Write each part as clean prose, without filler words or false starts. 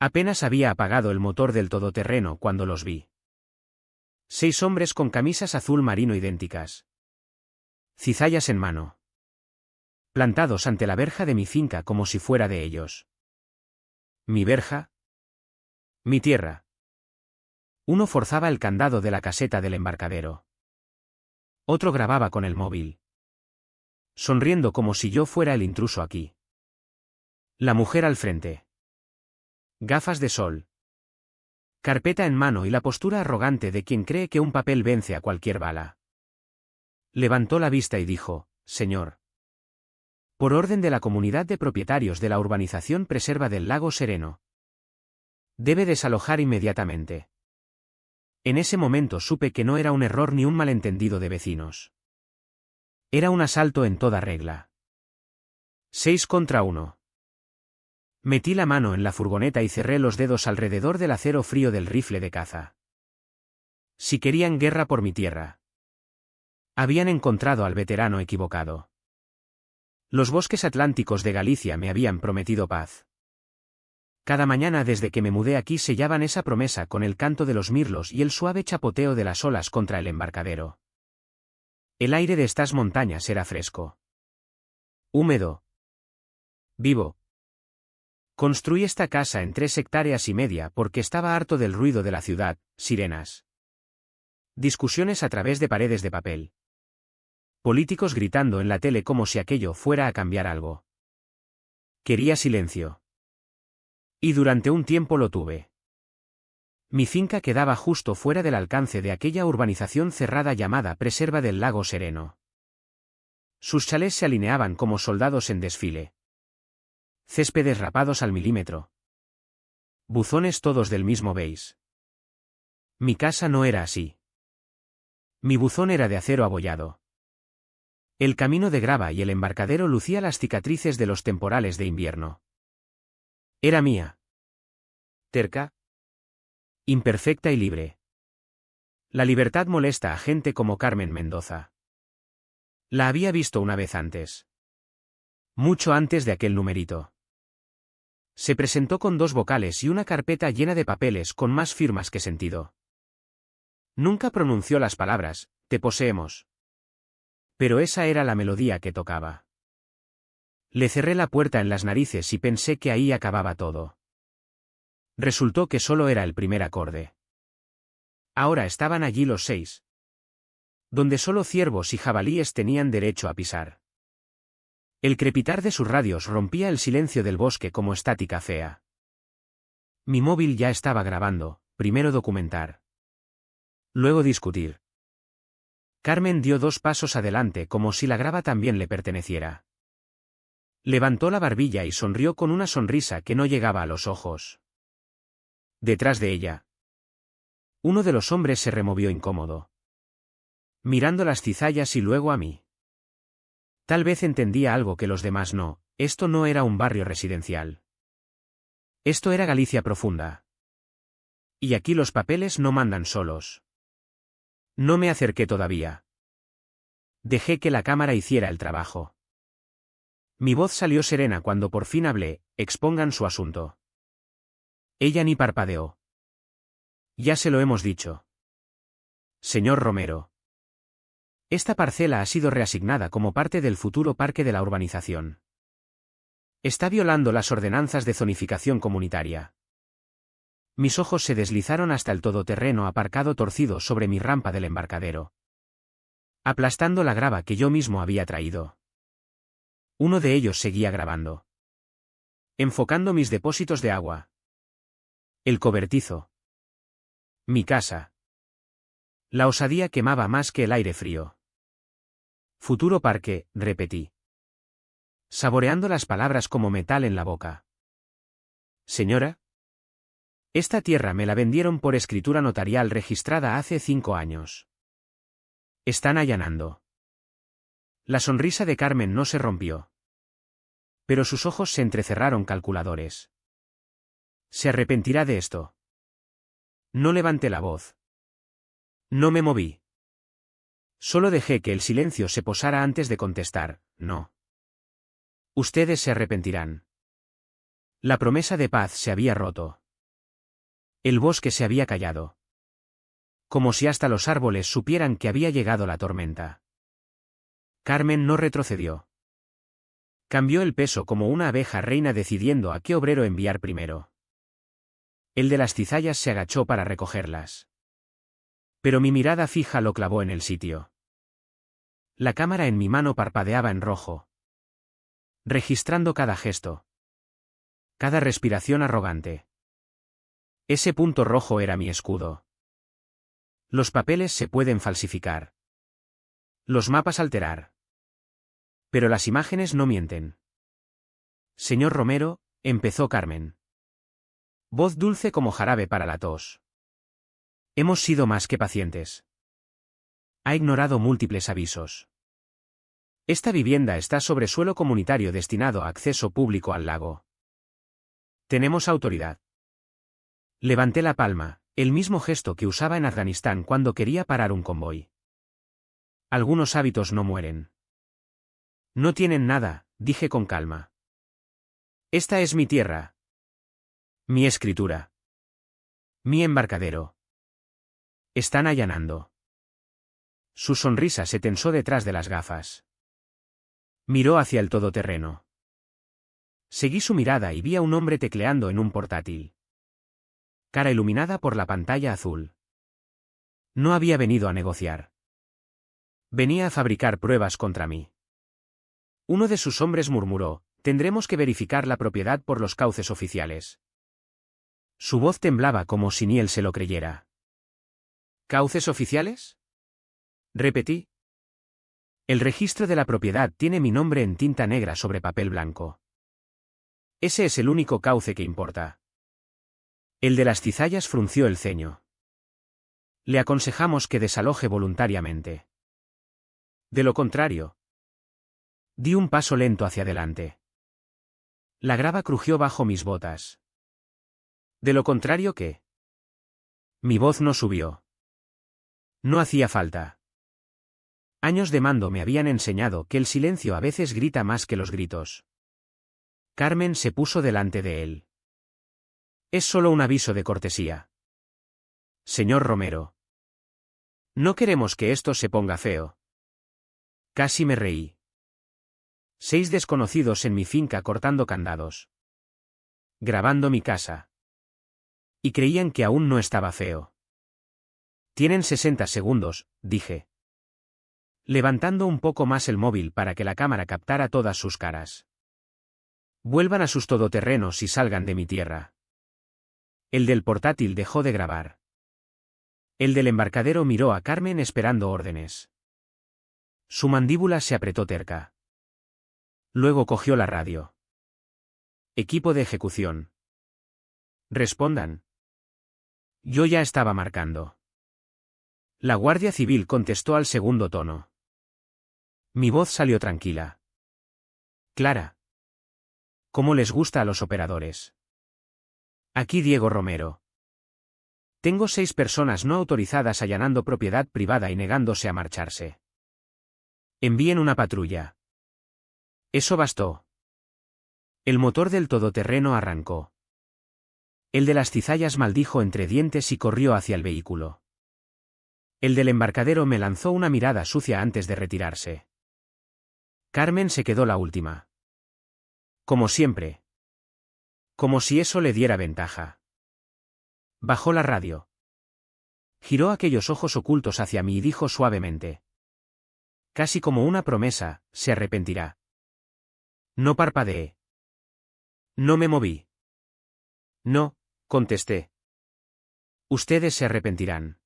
Apenas había apagado el motor del todoterreno cuando los vi. 6 hombres con camisas azul marino idénticas. Cizallas en mano. Plantados ante la verja de mi finca como si fuera de ellos. ¿Mi verja? Mi tierra. Uno forzaba el candado de la caseta del embarcadero. Otro grababa con el móvil. Sonriendo como si yo fuera el intruso aquí. La mujer al frente. Gafas de sol. Carpeta en mano y la postura arrogante de quien cree que un papel vence a cualquier bala. Levantó la vista y dijo: «Señor. Por orden de la comunidad de propietarios de la urbanización Preserva del Lago Sereno. Debe desalojar inmediatamente». En ese momento supe que no era un error ni un malentendido de vecinos. Era un asalto en toda regla. 6 contra 1. Metí la mano en la furgoneta y cerré los dedos alrededor del acero frío del rifle de caza. Si querían guerra por mi tierra. Habían encontrado al veterano equivocado. Los bosques atlánticos de Galicia me habían prometido paz. Cada mañana desde que me mudé aquí sellaban esa promesa con el canto de los mirlos y el suave chapoteo de las olas contra el embarcadero. El aire de estas montañas era fresco. Húmedo. Vivo. Construí esta casa en 3,5 hectáreas porque estaba harto del ruido de la ciudad, sirenas. Discusiones a través de paredes de papel. Políticos gritando en la tele como si aquello fuera a cambiar algo. Quería silencio. Y durante un tiempo lo tuve. Mi finca quedaba justo fuera del alcance de aquella urbanización cerrada llamada Preserva del Lago Sereno. Sus chalés se alineaban como soldados en desfile. Céspedes rapados al milímetro. Buzones todos del mismo beige. Mi casa no era así. Mi buzón era de acero abollado. El camino de grava y el embarcadero lucía las cicatrices de los temporales de invierno. Era mía. Terca. Imperfecta y libre. La libertad molesta a gente como Carmen Mendoza. La había visto una vez antes. Mucho antes de aquel numerito. Se presentó con 2 vocales y una carpeta llena de papeles con más firmas que sentido. Nunca pronunció las palabras: «te poseemos». Pero esa era la melodía que tocaba. Le cerré la puerta en las narices y pensé que ahí acababa todo. Resultó que solo era el primer acorde. Ahora estaban allí los 6. Donde solo ciervos y jabalíes tenían derecho a pisar. El crepitar de sus radios rompía el silencio del bosque como estática fea. Mi móvil ya estaba grabando, primero documentar. Luego discutir. Carmen dio 2 pasos adelante como si la grava también le perteneciera. Levantó la barbilla y sonrió con una sonrisa que no llegaba a los ojos. Detrás de ella. Uno de los hombres se removió incómodo. Mirando las cizallas y luego a mí. Tal vez entendía algo que los demás no: esto no era un barrio residencial. Esto era Galicia profunda. Y aquí los papeles no mandan solos. No me acerqué todavía. Dejé que la cámara hiciera el trabajo. Mi voz salió serena cuando por fin hablé: expongan su asunto. Ella ni parpadeó. Ya se lo hemos dicho. Señor Romero. Esta parcela ha sido reasignada como parte del futuro parque de la urbanización. Está violando las ordenanzas de zonificación comunitaria. Mis ojos se deslizaron hasta el todoterreno aparcado torcido sobre mi rampa del embarcadero. Aplastando la grava que yo mismo había traído. Uno de ellos seguía grabando. Enfocando mis depósitos de agua. El cobertizo. Mi casa. La osadía quemaba más que el aire frío. Futuro parque, repetí. Saboreando las palabras como metal en la boca. Señora. Esta tierra me la vendieron por escritura notarial registrada hace 5 años. Están allanando. La sonrisa de Carmen no se rompió. Pero sus ojos se entrecerraron calculadores. ¿Se arrepentirá de esto? No levanté la voz. No me moví. Solo dejé que el silencio se posara antes de contestar: no. Ustedes se arrepentirán. La promesa de paz se había roto. El bosque se había callado. Como si hasta los árboles supieran que había llegado la tormenta. Carmen no retrocedió. Cambió el peso como una abeja reina decidiendo a qué obrero enviar primero. El de las cizallas se agachó para recogerlas. Pero mi mirada fija lo clavó en el sitio. La cámara en mi mano parpadeaba en rojo, registrando cada gesto, cada respiración arrogante. Ese punto rojo era mi escudo. Los papeles se pueden falsificar. Los mapas alterar. Pero las imágenes no mienten. Señor Romero, empezó Carmen. Voz dulce como jarabe para la tos. Hemos sido más que pacientes. Ha ignorado múltiples avisos. Esta vivienda está sobre suelo comunitario destinado a acceso público al lago. Tenemos autoridad. Levanté la palma, el mismo gesto que usaba en Afganistán cuando quería parar un convoy. Algunos hábitos no mueren. No tienen nada, dije con calma. Esta es mi tierra. Mi escritura. Mi embarcadero. Están allanando. Su sonrisa se tensó detrás de las gafas. Miró hacia el todoterreno. Seguí su mirada y vi a un hombre tecleando en un portátil. Cara iluminada por la pantalla azul. No había venido a negociar. Venía a fabricar pruebas contra mí. Uno de sus hombres murmuró, tendremos que verificar la propiedad por los cauces oficiales. Su voz temblaba como si ni él se lo creyera. ¿Cauces oficiales? Repetí. El registro de la propiedad tiene mi nombre en tinta negra sobre papel blanco. Ese es el único cauce que importa. El de las cizallas frunció el ceño. Le aconsejamos que desaloje voluntariamente. De lo contrario. Di un paso lento hacia adelante. La grava crujió bajo mis botas. ¿De lo contrario qué? Mi voz no subió. No hacía falta. Años de mando me habían enseñado que el silencio a veces grita más que los gritos. Carmen se puso delante de él. Es solo un aviso de cortesía. Señor Romero. No queremos que esto se ponga feo. Casi me reí. 6 desconocidos en mi finca cortando candados. Grabando mi casa. Y creían que aún no estaba feo. Tienen 60 segundos, dije. Levantando un poco más el móvil para que la cámara captara todas sus caras. Vuelvan a sus todoterrenos y salgan de mi tierra. El del portátil dejó de grabar. El del embarcadero miró a Carmen esperando órdenes. Su mandíbula se apretó terca. Luego cogió la radio. Equipo de ejecución. Respondan. Yo ya estaba marcando. La Guardia Civil contestó al segundo tono. Mi voz salió tranquila. Clara. ¿Cómo les gusta a los operadores? Aquí Diego Romero. Tengo 6 personas no autorizadas allanando propiedad privada y negándose a marcharse. Envíen una patrulla. Eso bastó. El motor del todoterreno arrancó. El de las cizallas maldijo entre dientes y corrió hacia el vehículo. El del embarcadero me lanzó una mirada sucia antes de retirarse. Carmen se quedó la última. Como siempre. Como si eso le diera ventaja. Bajó la radio. Giró aquellos ojos ocultos hacia mí y dijo suavemente. Casi como una promesa, se arrepentirá. No parpadeé. No me moví. No, contesté. Ustedes se arrepentirán.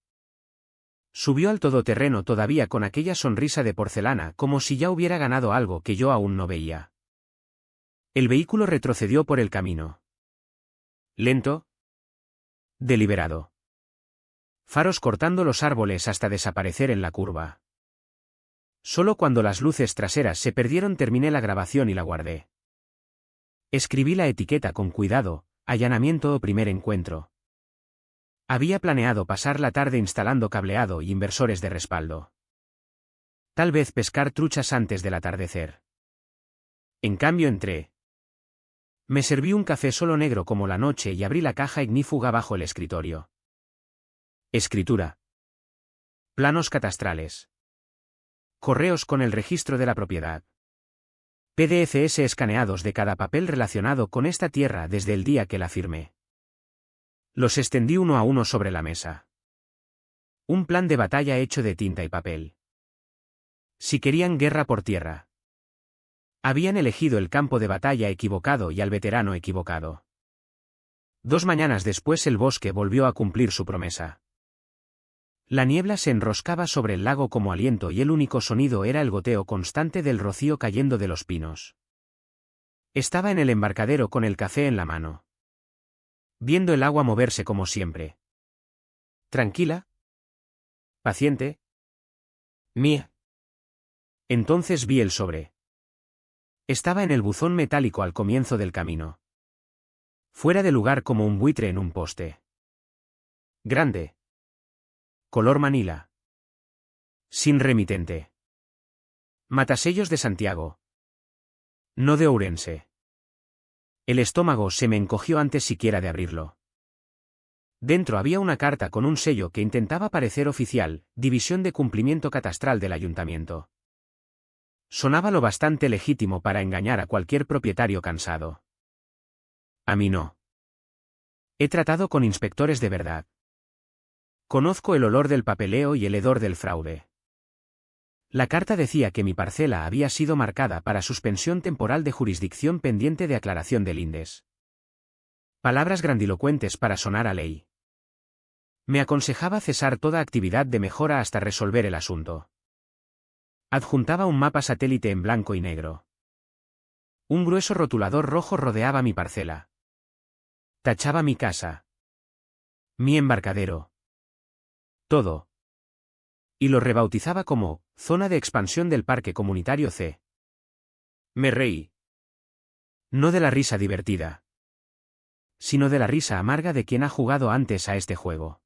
Subió al todoterreno todavía con aquella sonrisa de porcelana como si ya hubiera ganado algo que yo aún no veía. El vehículo retrocedió por el camino. Lento. Deliberado. Faros cortando los árboles hasta desaparecer en la curva. Solo cuando las luces traseras se perdieron terminé la grabación y la guardé. Escribí la etiqueta con cuidado, allanamiento o primer encuentro. Había planeado pasar la tarde instalando cableado y inversores de respaldo. Tal vez pescar truchas antes del atardecer. En cambio entré. Me serví un café solo negro como la noche y abrí la caja ignífuga bajo el escritorio. Escritura. Planos catastrales. Correos con el registro de la propiedad. PDFs escaneados de cada papel relacionado con esta tierra desde el día que la firmé. Los extendí uno a uno sobre la mesa. Un plan de batalla hecho de tinta y papel. Si querían guerra por tierra. Habían elegido el campo de batalla equivocado y al veterano equivocado. 2 mañanas después el bosque volvió a cumplir su promesa. La niebla se enroscaba sobre el lago como aliento y el único sonido era el goteo constante del rocío cayendo de los pinos. Estaba en el embarcadero con el café en la mano, viendo el agua moverse como siempre. ¿Tranquila? ¿Paciente? Mía. Entonces vi el sobre. Estaba en el buzón metálico al comienzo del camino. Fuera de lugar como un buitre en un poste. Grande. Color manila. Sin remitente. Matasellos de Santiago. No de Ourense. El estómago se me encogió antes siquiera de abrirlo. Dentro había una carta con un sello que intentaba parecer oficial, División de Cumplimiento Catastral del Ayuntamiento. Sonaba lo bastante legítimo para engañar a cualquier propietario cansado. A mí no. He tratado con inspectores de verdad. Conozco el olor del papeleo y el hedor del fraude. La carta decía que mi parcela había sido marcada para suspensión temporal de jurisdicción pendiente de aclaración del INDES. Palabras grandilocuentes para sonar a ley. Me aconsejaba cesar toda actividad de mejora hasta resolver el asunto. Adjuntaba un mapa satélite en blanco y negro. Un grueso rotulador rojo rodeaba mi parcela. Tachaba mi casa. Mi embarcadero. Todo. Y lo rebautizaba como Zona de Expansión del Parque Comunitario C. Me reí. No de la risa divertida, sino de la risa amarga de quien ha jugado antes a este juego.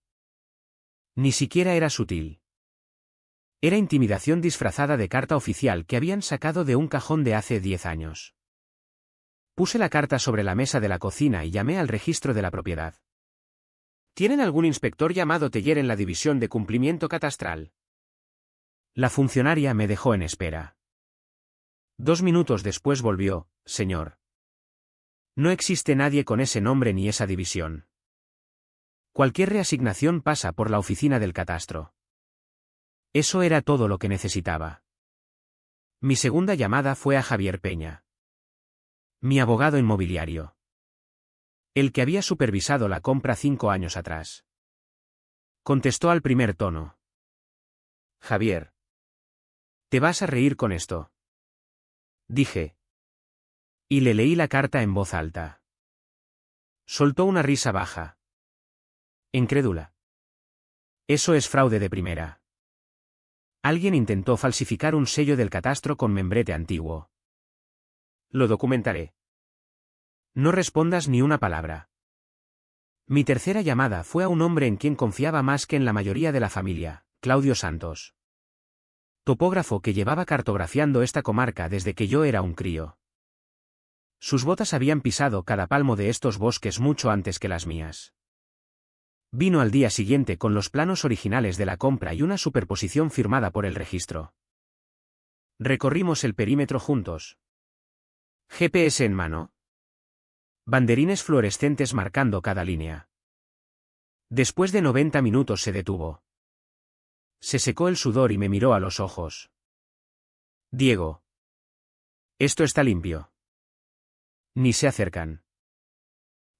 Ni siquiera era sutil. Era intimidación disfrazada de carta oficial que habían sacado de un cajón de hace 10 años. Puse la carta sobre la mesa de la cocina y llamé al registro de la propiedad. ¿Tienen algún inspector llamado Teller en la división de cumplimiento catastral? La funcionaria me dejó en espera. 2 minutos después volvió, señor. No existe nadie con ese nombre ni esa división. Cualquier reasignación pasa por la oficina del catastro. Eso era todo lo que necesitaba. Mi segunda llamada fue a Javier Peña. Mi abogado inmobiliario. El que había supervisado la compra 5 años atrás. Contestó al primer tono. Javier. ¿Te vas a reír con esto? Dije. Y le leí la carta en voz alta. Soltó una risa baja. Incrédula. Eso es fraude de primera. Alguien intentó falsificar un sello del catastro con membrete antiguo. Lo documentaré. No respondas ni una palabra. Mi tercera llamada fue a un hombre en quien confiaba más que en la mayoría de la familia, Claudio Santos. Topógrafo que llevaba cartografiando esta comarca desde que yo era un crío. Sus botas habían pisado cada palmo de estos bosques mucho antes que las mías. Vino al día siguiente con los planos originales de la compra y una superposición firmada por el registro. Recorrimos el perímetro juntos. GPS en mano. Banderines fluorescentes marcando cada línea. Después de 90 minutos se detuvo. Se secó el sudor y me miró a los ojos. Diego. Esto está limpio. Ni se acercan.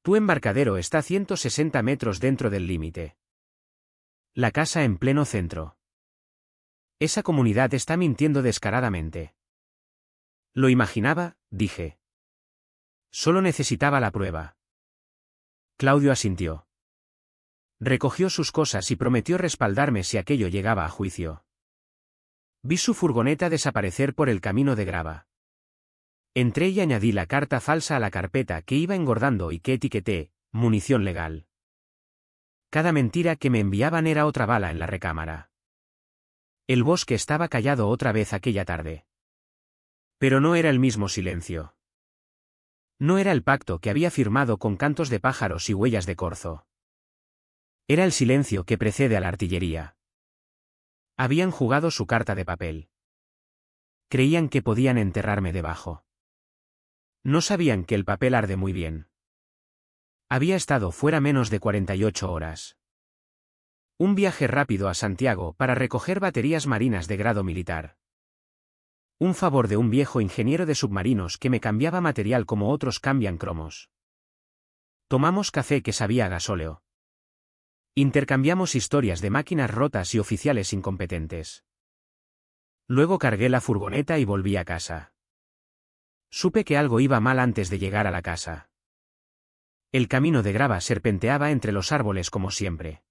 Tu embarcadero está a 160 metros dentro del límite. La casa en pleno centro. Esa comunidad está mintiendo descaradamente. Lo imaginaba, dije. Solo necesitaba la prueba. Claudio asintió. Recogió sus cosas y prometió respaldarme si aquello llegaba a juicio. Vi su furgoneta desaparecer por el camino de grava. Entré y añadí la carta falsa a la carpeta que iba engordando y que etiqueté, munición legal. Cada mentira que me enviaban era otra bala en la recámara. El bosque estaba callado otra vez aquella tarde. Pero no era el mismo silencio. No era el pacto que había firmado con cantos de pájaros y huellas de corzo. Era el silencio que precede a la artillería. Habían jugado su carta de papel. Creían que podían enterrarme debajo. No sabían que el papel arde muy bien. Había estado fuera menos de 48 horas. Un viaje rápido a Santiago para recoger baterías marinas de grado militar. Un favor de un viejo ingeniero de submarinos que me cambiaba material como otros cambian cromos. Tomamos café que sabía a gasóleo. Intercambiamos historias de máquinas rotas y oficiales incompetentes. Luego cargué la furgoneta y volví a casa. Supe que algo iba mal antes de llegar a la casa. El camino de grava serpenteaba entre los árboles como siempre.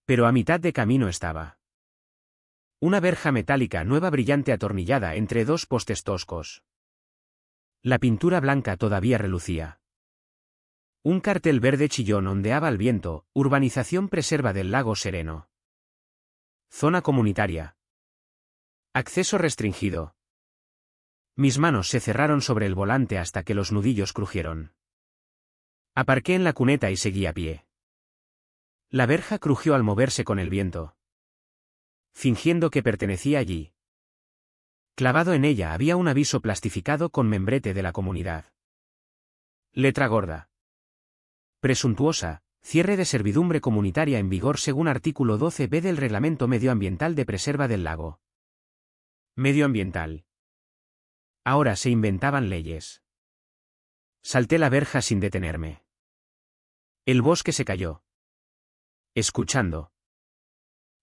Pero a mitad de camino estaba una verja metálica nueva brillante atornillada entre dos postes toscos. La pintura blanca todavía relucía. Un cartel verde chillón ondeaba al viento, urbanización preserva del lago Sereno. Zona comunitaria. Acceso restringido. Mis manos se cerraron sobre el volante hasta que los nudillos crujieron. Aparqué en la cuneta y seguí a pie. La verja crujió al moverse con el viento, fingiendo que pertenecía allí. Clavado en ella había un aviso plastificado con membrete de la comunidad. Letra gorda. Presuntuosa, cierre de servidumbre comunitaria en vigor según artículo 12b del Reglamento Medioambiental de Preserva del Lago. Medioambiental. Ahora se inventaban leyes. Salté la verja sin detenerme. El bosque se cayó. Escuchando.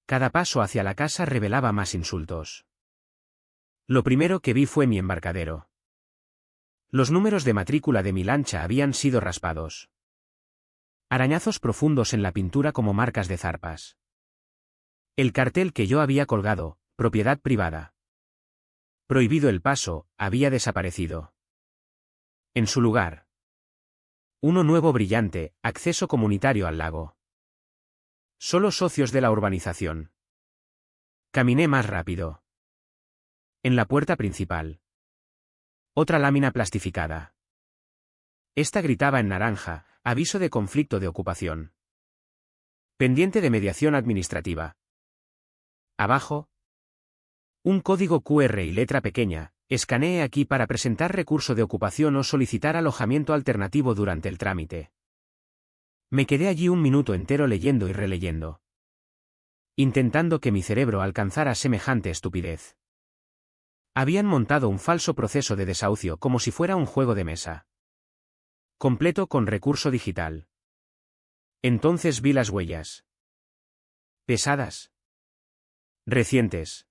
Cada paso hacia la casa revelaba más insultos. Lo primero que vi fue mi embarcadero. Los números de matrícula de mi lancha habían sido raspados. Arañazos profundos en la pintura como marcas de zarpas. El cartel que yo había colgado, propiedad privada. Prohibido el paso, había desaparecido. En su lugar, uno nuevo brillante, acceso comunitario al lago. Solo socios de la urbanización. Caminé más rápido. En la puerta principal. Otra lámina plastificada. Esta gritaba en naranja, aviso de conflicto de ocupación. Pendiente de mediación administrativa. Abajo. Un código QR y letra pequeña, escanee aquí para presentar recurso de ocupación o solicitar alojamiento alternativo durante el trámite. Me quedé allí un minuto entero leyendo y releyendo. Intentando que mi cerebro alcanzara semejante estupidez. Habían montado un falso proceso de desahucio como si fuera un juego de mesa. Completo con recurso digital. Entonces vi las huellas. Pesadas. Recientes.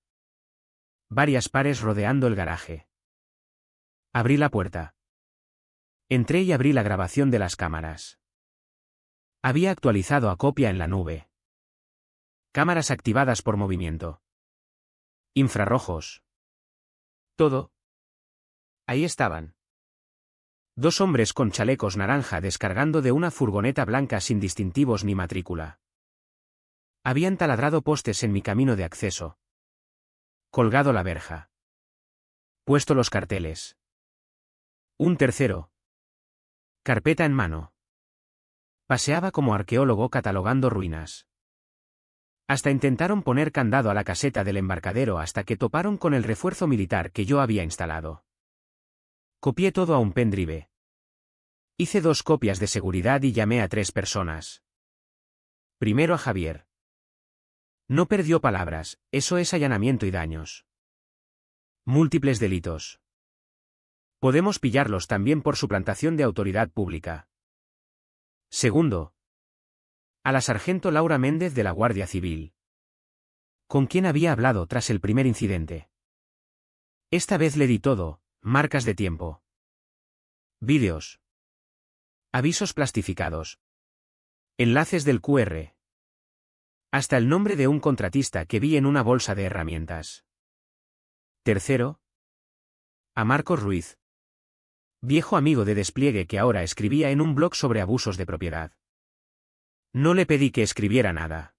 Varias pares rodeando el garaje. Abrí la puerta. Entré y abrí la grabación de las cámaras. Había actualizado a copia en la nube. Cámaras activadas por movimiento. Infrarrojos. Todo. Ahí estaban. Dos hombres con chalecos naranja descargando de una furgoneta blanca sin distintivos ni matrícula. Habían taladrado postes en mi camino de acceso. Colgado la verja. Puesto los carteles. Un tercero. Carpeta en mano. Paseaba como arqueólogo catalogando ruinas. Hasta intentaron poner candado a la caseta del embarcadero hasta que toparon con el refuerzo militar que yo había instalado. Copié todo a un pendrive. Hice 2 copias de seguridad y llamé a 3 personas. Primero a Javier. No perdió palabras, eso es allanamiento y daños. Múltiples delitos. Podemos pillarlos también por suplantación de autoridad pública. Segundo. A la sargento Laura Méndez de la Guardia Civil. ¿Con quién había hablado tras el primer incidente? Esta vez le di todo, marcas de tiempo. Vídeos. Avisos plastificados. Enlaces del QR. Hasta el nombre de un contratista que vi en una bolsa de herramientas. Tercero. A Marcos Ruiz. Viejo amigo de despliegue que ahora escribía en un blog sobre abusos de propiedad. No le pedí que escribiera nada.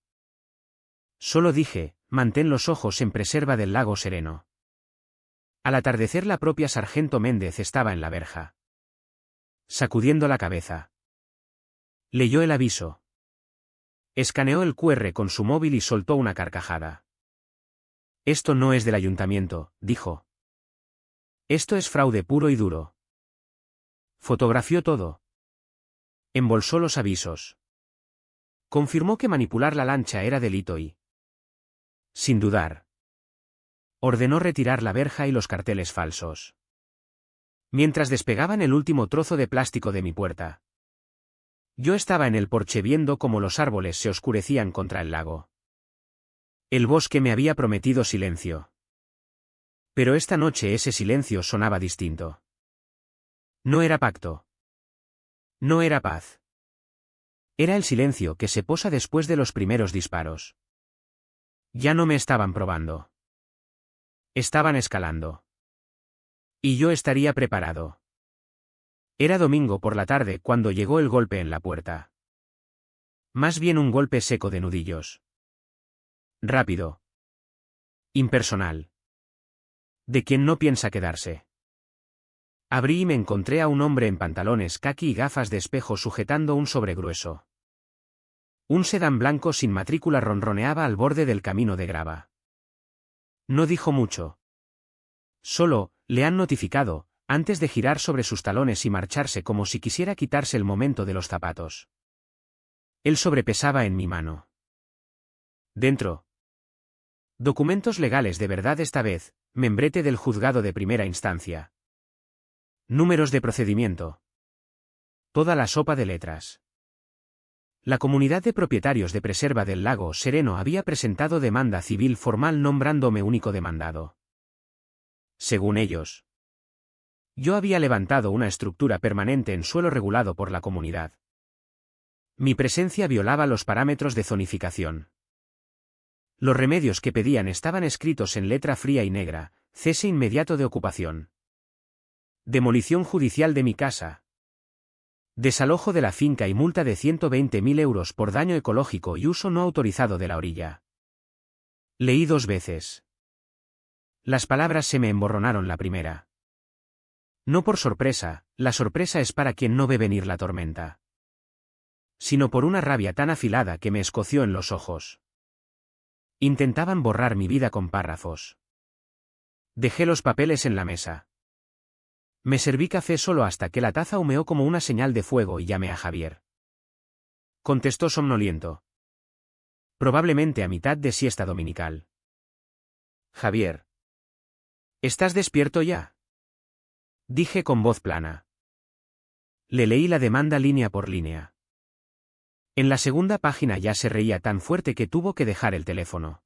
Solo dije, mantén los ojos en preserva del lago Sereno. Al atardecer la propia sargento Méndez estaba en la verja. sacudiendo la cabeza. Leyó el aviso. Escaneó el QR con su móvil y soltó una carcajada. Esto no es del ayuntamiento, dijo. Esto es fraude puro y duro. Fotografió todo. Embolsó los avisos. Confirmó que manipular la lancha era delito y, sin dudar, ordenó retirar la verja y los carteles falsos. Mientras despegaban el último trozo de plástico de mi puerta, yo estaba en el porche viendo cómo los árboles se oscurecían contra el lago. El bosque me había prometido silencio. Pero esta noche ese silencio sonaba distinto. No era pacto. No era paz. Era el silencio que se posa después de los primeros disparos. Ya no me estaban probando. Estaban escalando. Y yo estaría preparado. Era domingo por la tarde cuando llegó el golpe en la puerta. Más bien un golpe seco de nudillos. Rápido. Impersonal. De quien no piensa quedarse. Abrí y me encontré a un hombre en pantalones caqui y gafas de espejo sujetando un sobre grueso. Un sedán blanco sin matrícula ronroneaba al borde del camino de grava. No dijo mucho. Solo, le han notificado, antes de girar sobre sus talones y marcharse como si quisiera quitarse el momento de los zapatos. Él sobrepesaba en mi mano. Dentro. Documentos legales de verdad esta vez, membrete del juzgado de primera instancia. Números de procedimiento. Toda la sopa de letras. La comunidad de propietarios de Preserva del Lago Sereno había presentado demanda civil formal nombrándome único demandado. Según ellos, yo había levantado una estructura permanente en suelo regulado por la comunidad. Mi presencia violaba los parámetros de zonificación. Los remedios que pedían estaban escritos en letra fría y negra: cese inmediato de ocupación. Demolición judicial de mi casa. Desalojo de la finca y multa de 120.000 euros por daño ecológico y uso no autorizado de la orilla. Leí 2 veces. Las palabras se me emborronaron la primera. No por sorpresa, la sorpresa es para quien no ve venir la tormenta. Sino por una rabia tan afilada que me escoció en los ojos. Intentaban borrar mi vida con párrafos. Dejé los papeles en la mesa. Me serví café solo hasta que la taza humeó como una señal de fuego y llamé a Javier. Contestó somnoliento. Probablemente a mitad de siesta dominical. Javier. ¿Estás despierto ya? Dije con voz plana. Le leí la demanda línea por línea. En la segunda página ya se reía tan fuerte que tuvo que dejar el teléfono.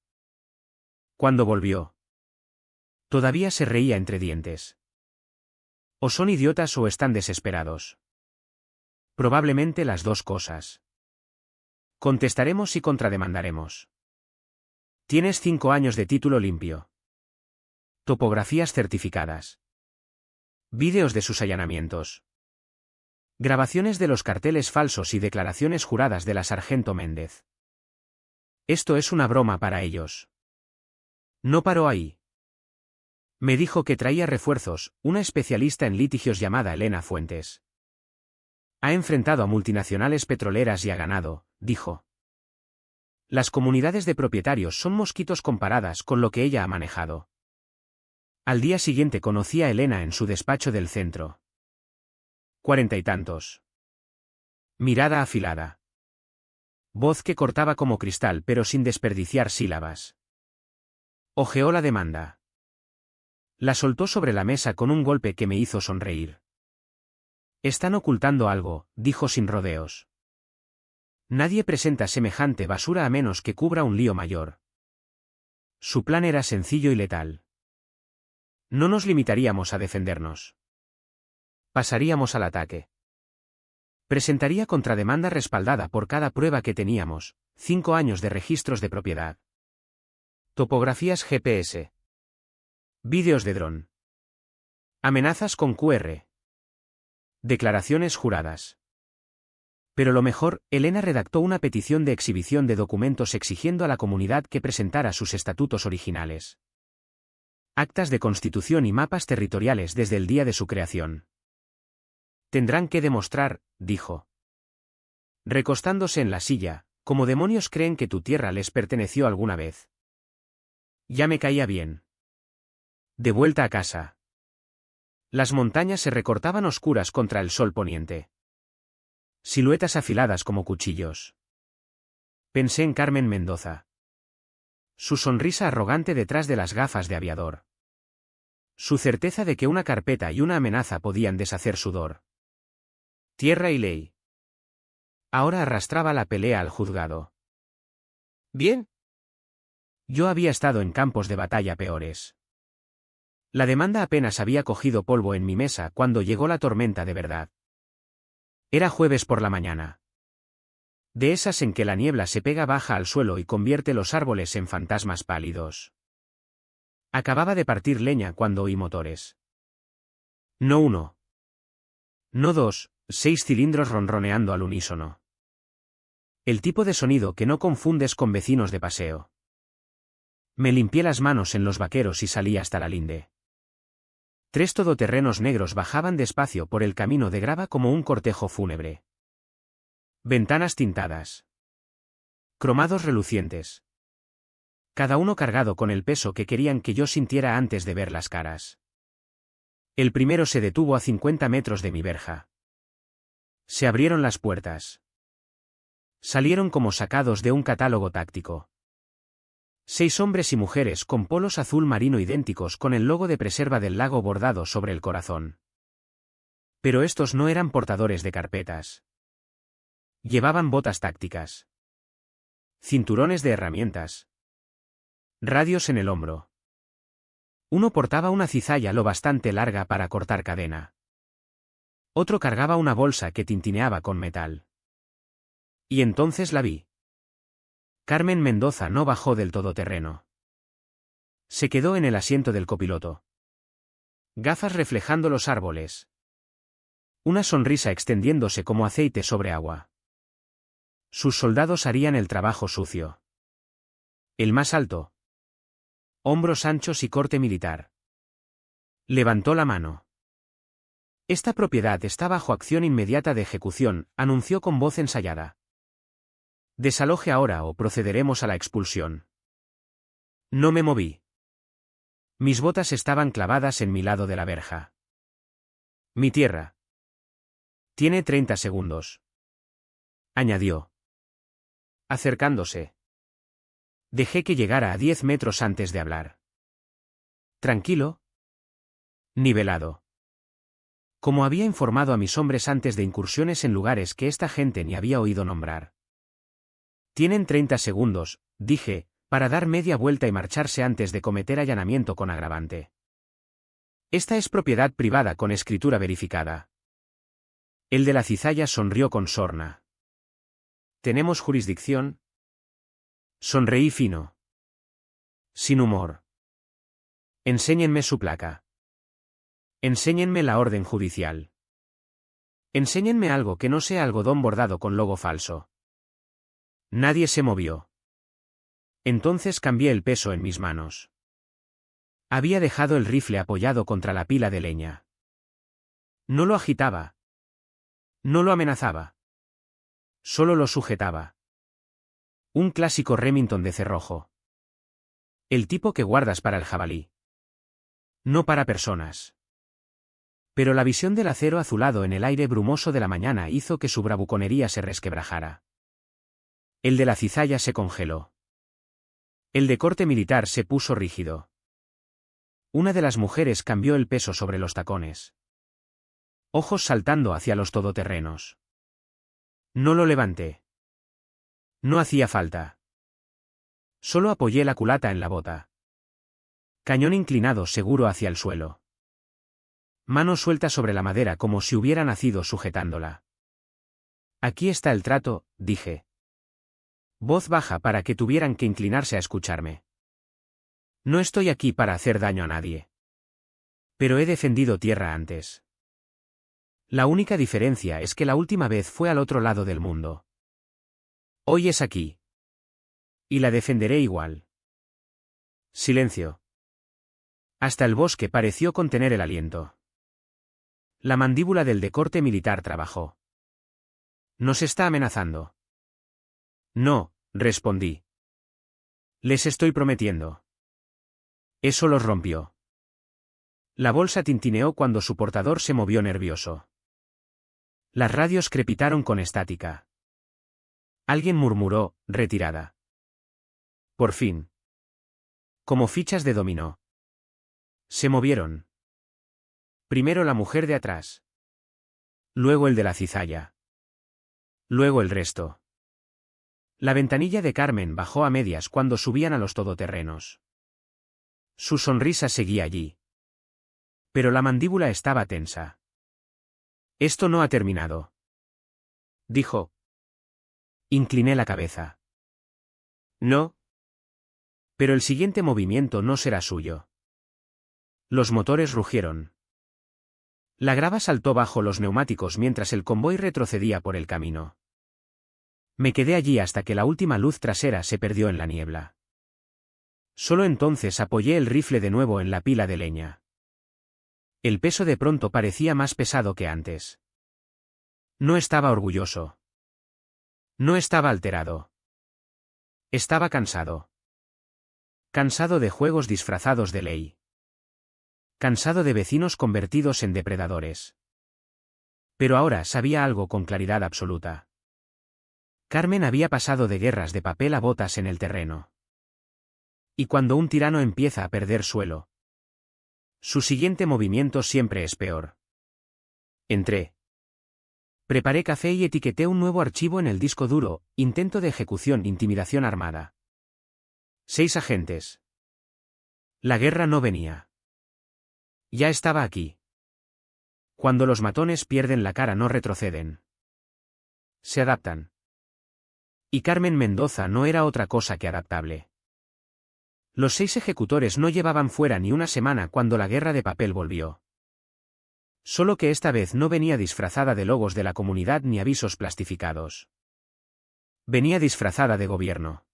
Cuando volvió, todavía se reía entre dientes. O son idiotas o están desesperados. Probablemente las 2 cosas. Contestaremos y contrademandaremos. Tienes 5 años de título limpio. Topografías certificadas. Vídeos de sus allanamientos. Grabaciones de los carteles falsos y declaraciones juradas de la sargento Méndez. Esto es una broma para ellos. No paró ahí. Me dijo que traía refuerzos, una especialista en litigios llamada Elena Fuentes. Ha enfrentado a multinacionales petroleras y a ganado, dijo. Las comunidades de propietarios son mosquitos comparadas con lo que ella ha manejado. Al día siguiente conocí a Elena en su despacho del centro. 40 y tantos. Mirada afilada. Voz que cortaba como cristal pero sin desperdiciar sílabas. Ojeó la demanda. La soltó sobre la mesa con un golpe que me hizo sonreír. Están ocultando algo, dijo sin rodeos. Nadie presenta semejante basura a menos que cubra un lío mayor. Su plan era sencillo y letal. No nos limitaríamos a defendernos. Pasaríamos al ataque. Presentaría contrademanda respaldada por cada prueba que teníamos: 5 años de registros de propiedad. Topografías GPS. Vídeos de dron. Amenazas con QR. Declaraciones juradas. Pero lo mejor, Elena redactó una petición de exhibición de documentos exigiendo a la comunidad que presentara sus estatutos originales. Actas de constitución y mapas territoriales desde el día de su creación. Tendrán que demostrar, dijo. Recostándose en la silla, ¿cómo demonios creen que tu tierra les perteneció alguna vez? Ya me caía bien. De vuelta a casa. Las montañas se recortaban oscuras contra el sol poniente. Siluetas afiladas como cuchillos. Pensé en Carmen Mendoza. Su sonrisa arrogante detrás de las gafas de aviador. Su certeza de que una carpeta y una amenaza podían deshacer sudor. Tierra y ley. Ahora arrastraba la pelea al juzgado. ¿Bien? Yo había estado en campos de batalla peores. La demanda apenas había cogido polvo en mi mesa cuando llegó la tormenta de verdad. Era jueves por la mañana. De esas en que la niebla se pega baja al suelo y convierte los árboles en fantasmas pálidos. Acababa de partir leña cuando oí motores. No uno. No dos, 6 cilindros ronroneando al unísono. El tipo de sonido que no confundes con vecinos de paseo. Me limpié las manos en los vaqueros y salí hasta la linde. 3 todoterrenos negros bajaban despacio por el camino de grava como un cortejo fúnebre. Ventanas tintadas. Cromados relucientes. Cada uno cargado con el peso que querían que yo sintiera antes de ver las caras. El primero se detuvo a 50 metros de mi verja. Se abrieron las puertas. Salieron como sacados de un catálogo táctico. 6 hombres y mujeres con polos azul marino idénticos con el logo de Preserva del Lago bordado sobre el corazón. Pero estos no eran portadores de carpetas. Llevaban botas tácticas. Cinturones de herramientas. Radios en el hombro. Uno portaba una cizalla lo bastante larga para cortar cadena. Otro cargaba una bolsa que tintineaba con metal. Y entonces la vi. Carmen Mendoza no bajó del todoterreno. Se quedó en el asiento del copiloto. Gafas reflejando los árboles. Una sonrisa extendiéndose como aceite sobre agua. Sus soldados harían el trabajo sucio. El más alto. Hombros anchos y corte militar. Levantó la mano. Esta propiedad está bajo acción inmediata de ejecución, anunció con voz ensayada. Desaloje ahora o procederemos a la expulsión. No me moví. Mis botas estaban clavadas en mi lado de la verja. Mi tierra. Tiene 30 segundos. Añadió. Acercándose. Dejé que llegara a 10 metros antes de hablar. Tranquilo. Nivelado. Como había informado a mis hombres antes de incursiones en lugares que esta gente ni había oído nombrar. Tienen 30 segundos, dije, para dar media vuelta y marcharse antes de cometer allanamiento con agravante. Esta es propiedad privada con escritura verificada. El de la cizalla sonrió con sorna. ¿Tenemos jurisdicción? Sonreí fino. Sin humor. Enséñenme su placa. Enséñenme la orden judicial. Enséñenme algo que no sea algodón bordado con logo falso. Nadie se movió. Entonces cambié el peso en mis manos. Había dejado el rifle apoyado contra la pila de leña. No lo agitaba. No lo amenazaba. Solo lo sujetaba. Un clásico Remington de cerrojo. El tipo que guardas para el jabalí. No para personas. Pero la visión del acero azulado en el aire brumoso de la mañana hizo que su bravuconería se resquebrajara. El de la cizalla se congeló. El de corte militar se puso rígido. Una de las mujeres cambió el peso sobre los tacones. Ojos saltando hacia los todoterrenos. No lo levanté. No hacía falta. Solo apoyé la culata en la bota. Cañón inclinado seguro hacia el suelo. Mano suelta sobre la madera como si hubiera nacido sujetándola. Aquí está el trato, dije. Voz baja para que tuvieran que inclinarse a escucharme. No estoy aquí para hacer daño a nadie. Pero he defendido tierra antes. La única diferencia es que la última vez fue al otro lado del mundo. Hoy es aquí. Y la defenderé igual. Silencio. Hasta el bosque pareció contener el aliento. La mandíbula del de corte militar trabajó. ¿Nos está amenazando? No, respondí. Les estoy prometiendo. Eso los rompió. La bolsa tintineó cuando su portador se movió nervioso. Las radios crepitaron con estática. Alguien murmuró, retirada. Por fin. Como fichas de dominó. Se movieron. Primero la mujer de atrás. Luego el de la cizalla. Luego el resto. La ventanilla de Carmen bajó a medias cuando subían a los todoterrenos. Su sonrisa seguía allí. Pero la mandíbula estaba tensa. Esto no ha terminado, dijo. Incliné la cabeza. No. Pero el siguiente movimiento no será suyo. Los motores rugieron. La grava saltó bajo los neumáticos mientras el convoy retrocedía por el camino. Me quedé allí hasta que la última luz trasera se perdió en la niebla. Solo entonces apoyé el rifle de nuevo en la pila de leña. El peso de pronto parecía más pesado que antes. No estaba orgulloso. No estaba alterado. Estaba cansado. Cansado de juegos disfrazados de ley. Cansado de vecinos convertidos en depredadores. Pero ahora sabía algo con claridad absoluta. Carmen había pasado de guerras de papel a botas en el terreno. Y cuando un tirano empieza a perder suelo, su siguiente movimiento siempre es peor. Entré. Preparé café y etiqueté un nuevo archivo en el disco duro, intento de ejecución, intimidación armada. 6 agentes. La guerra no venía. Ya estaba aquí. Cuando los matones pierden la cara no retroceden. Se adaptan. Y Carmen Mendoza no era otra cosa que adaptable. Los 6 ejecutores no llevaban fuera ni una semana cuando la guerra de papel volvió. Solo que esta vez no venía disfrazada de logos de la comunidad ni avisos plastificados. Venía disfrazada de gobierno.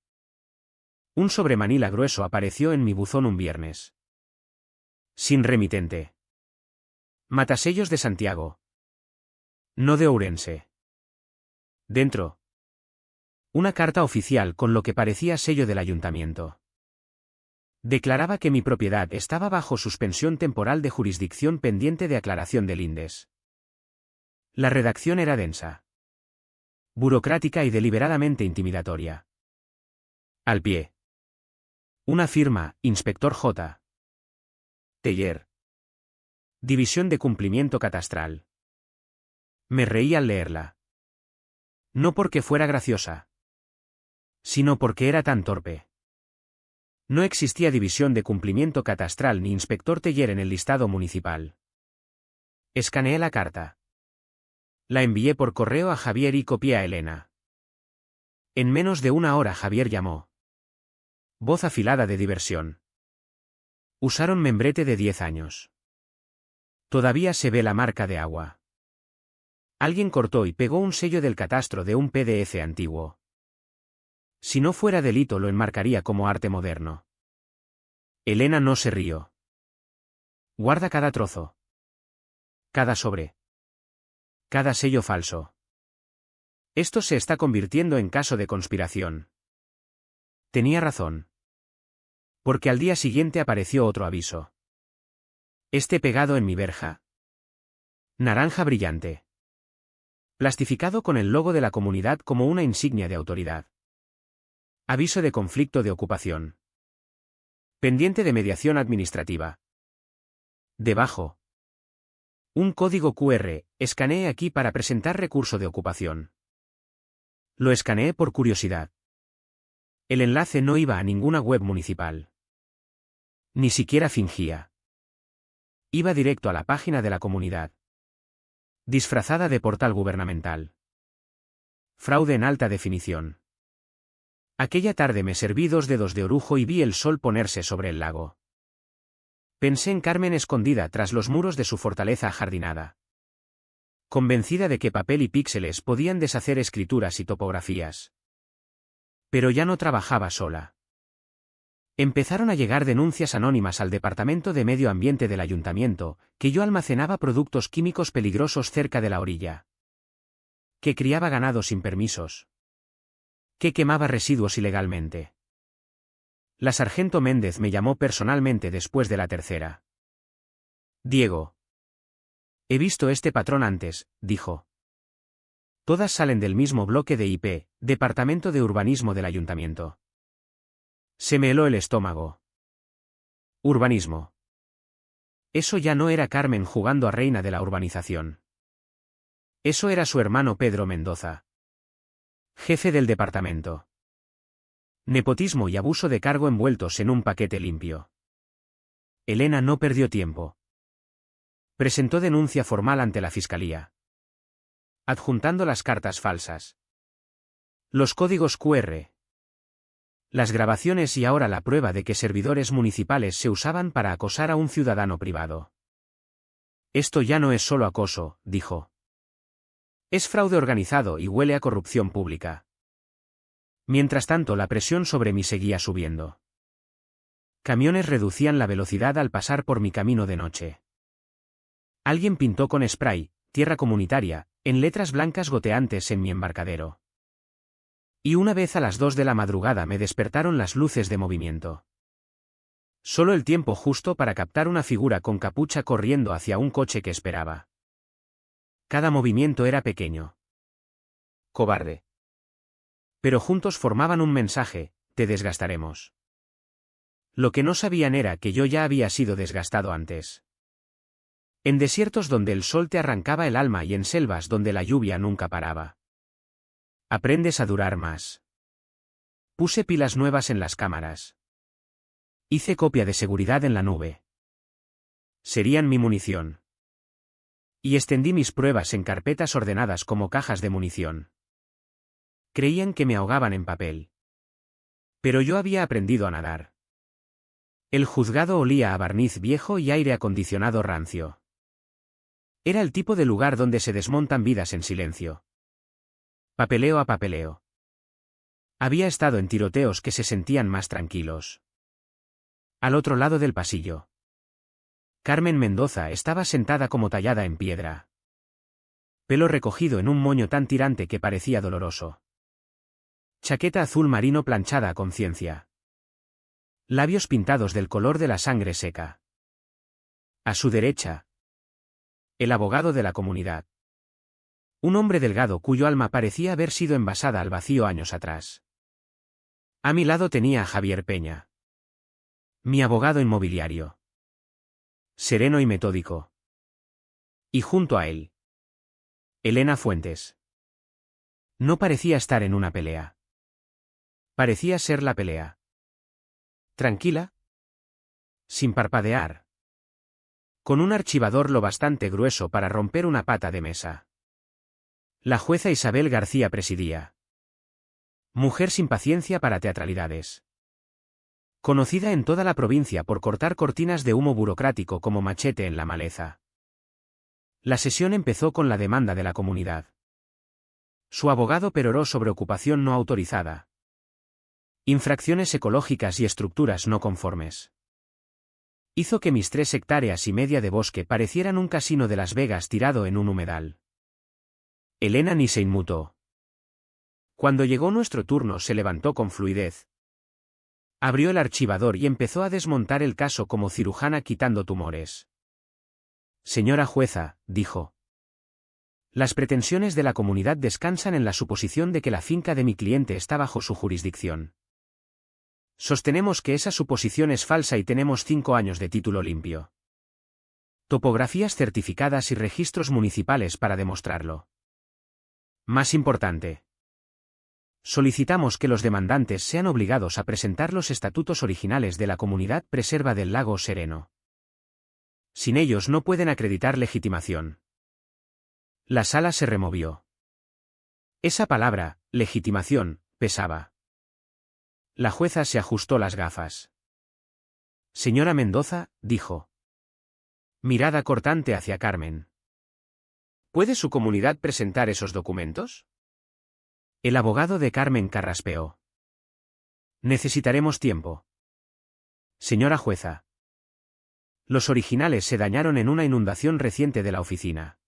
Un sobremanila grueso apareció en mi buzón un viernes. Sin remitente. Matasellos de Santiago. No de Ourense. Dentro. Una carta oficial con lo que parecía sello del ayuntamiento. Declaraba que mi propiedad estaba bajo suspensión temporal de jurisdicción pendiente de aclaración de lindes. La redacción era densa. Burocrática y deliberadamente intimidatoria. Al pie. Una firma, Inspector J. Teller. División de Cumplimiento Catastral. Me reí al leerla. No porque fuera graciosa, sino porque era tan torpe. No existía división de cumplimiento catastral ni inspector Teller en el listado municipal. Escaneé la carta. La envié por correo a Javier y copié a Elena. En menos de una hora Javier llamó. Voz afilada de diversión. Usaron membrete de 10 años. Todavía se ve la marca de agua. Alguien cortó y pegó un sello del catastro de un PDF antiguo. Si no fuera delito lo enmarcaría como arte moderno. Elena no se rió. Guarda cada trozo. Cada sobre. Cada sello falso. Esto se está convirtiendo en caso de conspiración. Tenía razón. Porque al día siguiente apareció otro aviso. Este pegado en mi verja. Naranja brillante. Plastificado con el logo de la comunidad como una insignia de autoridad. Aviso de conflicto de ocupación. Pendiente de mediación administrativa. Debajo. Un código QR, escaneé aquí para presentar recurso de ocupación. Lo escaneé por curiosidad. El enlace no iba a ninguna web municipal. Ni siquiera fingía. Iba directo a la página de la comunidad. Disfrazada de portal gubernamental. Fraude en alta definición. Aquella tarde me serví 2 dedos de orujo y vi el sol ponerse sobre el lago. Pensé en Carmen escondida tras los muros de su fortaleza ajardinada. Convencida de que papel y píxeles podían deshacer escrituras y topografías. Pero ya no trabajaba sola. Empezaron a llegar denuncias anónimas al Departamento de Medio Ambiente del Ayuntamiento, que yo almacenaba productos químicos peligrosos cerca de la orilla. Que criaba ganado sin permisos. Que quemaba residuos ilegalmente. La sargento Méndez me llamó personalmente después de la tercera. Diego. He visto este patrón antes, dijo. Todas salen del mismo bloque de IP, Departamento de Urbanismo del Ayuntamiento. Se me heló el estómago. Urbanismo. Eso ya no era Carmen jugando a reina de la urbanización. Eso era su hermano Pedro Mendoza. Jefe del departamento. Nepotismo y abuso de cargo envueltos en un paquete limpio. Elena no perdió tiempo. Presentó denuncia formal ante la Fiscalía. Adjuntando las cartas falsas. Los códigos QR. Las grabaciones y ahora la prueba de que servidores municipales se usaban para acosar a un ciudadano privado. Esto ya no es solo acoso, dijo. Es fraude organizado y huele a corrupción pública. Mientras tanto, la presión sobre mí seguía subiendo. Camiones reducían la velocidad al pasar por mi camino de noche. Alguien pintó con spray, tierra comunitaria, en letras blancas goteantes en mi embarcadero. Y una vez a las 2 de la madrugada me despertaron las luces de movimiento. Solo el tiempo justo para captar una figura con capucha corriendo hacia un coche que esperaba. Cada movimiento era pequeño. Cobarde. Pero juntos formaban un mensaje: te desgastaremos. Lo que no sabían era que yo ya había sido desgastado antes. En desiertos donde el sol te arrancaba el alma y en selvas donde la lluvia nunca paraba. Aprendes a durar más. Puse pilas nuevas en las cámaras. Hice copia de seguridad en la nube. Serían mi munición. Y extendí mis pruebas en carpetas ordenadas como cajas de munición. Creían que me ahogaban en papel. Pero yo había aprendido a nadar. El juzgado olía a barniz viejo y aire acondicionado rancio. Era el tipo de lugar donde se desmontan vidas en silencio. Papeleo a papeleo. Había estado en tiroteos que se sentían más tranquilos. Al otro lado del pasillo. Carmen Mendoza estaba sentada como tallada en piedra. Pelo recogido en un moño tan tirante que parecía doloroso. Chaqueta azul marino planchada a conciencia. Labios pintados del color de la sangre seca. A su derecha. El abogado de la comunidad. Un hombre delgado cuyo alma parecía haber sido envasada al vacío años atrás. A mi lado tenía a Javier Peña. Mi abogado inmobiliario. Sereno y metódico. Y junto a él. Elena Fuentes. No parecía estar en una pelea. Parecía ser la pelea. Tranquila. Sin parpadear. Con un archivador lo bastante grueso para romper una pata de mesa. La jueza Isabel García presidía. Mujer sin paciencia para teatralidades. Conocida en toda la provincia por cortar cortinas de humo burocrático como machete en la maleza. La sesión empezó con la demanda de la comunidad. Su abogado peroró sobre ocupación no autorizada. Infracciones ecológicas y estructuras no conformes. Hizo que mis 3 hectáreas y media de bosque parecieran un casino de Las Vegas tirado en un humedal. Elena ni se inmutó. Cuando llegó nuestro turno se levantó con fluidez. Abrió el archivador y empezó a desmontar el caso como cirujana quitando tumores. Señora jueza, dijo. Las pretensiones de la comunidad descansan en la suposición de que la finca de mi cliente está bajo su jurisdicción. Sostenemos que esa suposición es falsa y tenemos 5 años de título limpio. Topografías certificadas y registros municipales para demostrarlo. Más importante. Solicitamos que los demandantes sean obligados a presentar los estatutos originales de la Comunidad Preserva del Lago Sereno. Sin ellos no pueden acreditar legitimación. La sala se removió. Esa palabra, legitimación, pesaba. La jueza se ajustó las gafas. Señora Mendoza, dijo. Mirada cortante hacia Carmen. ¿Puede su comunidad presentar esos documentos? El abogado de Carmen carraspeó. Necesitaremos tiempo. Señora jueza. Los originales se dañaron en una inundación reciente de la oficina.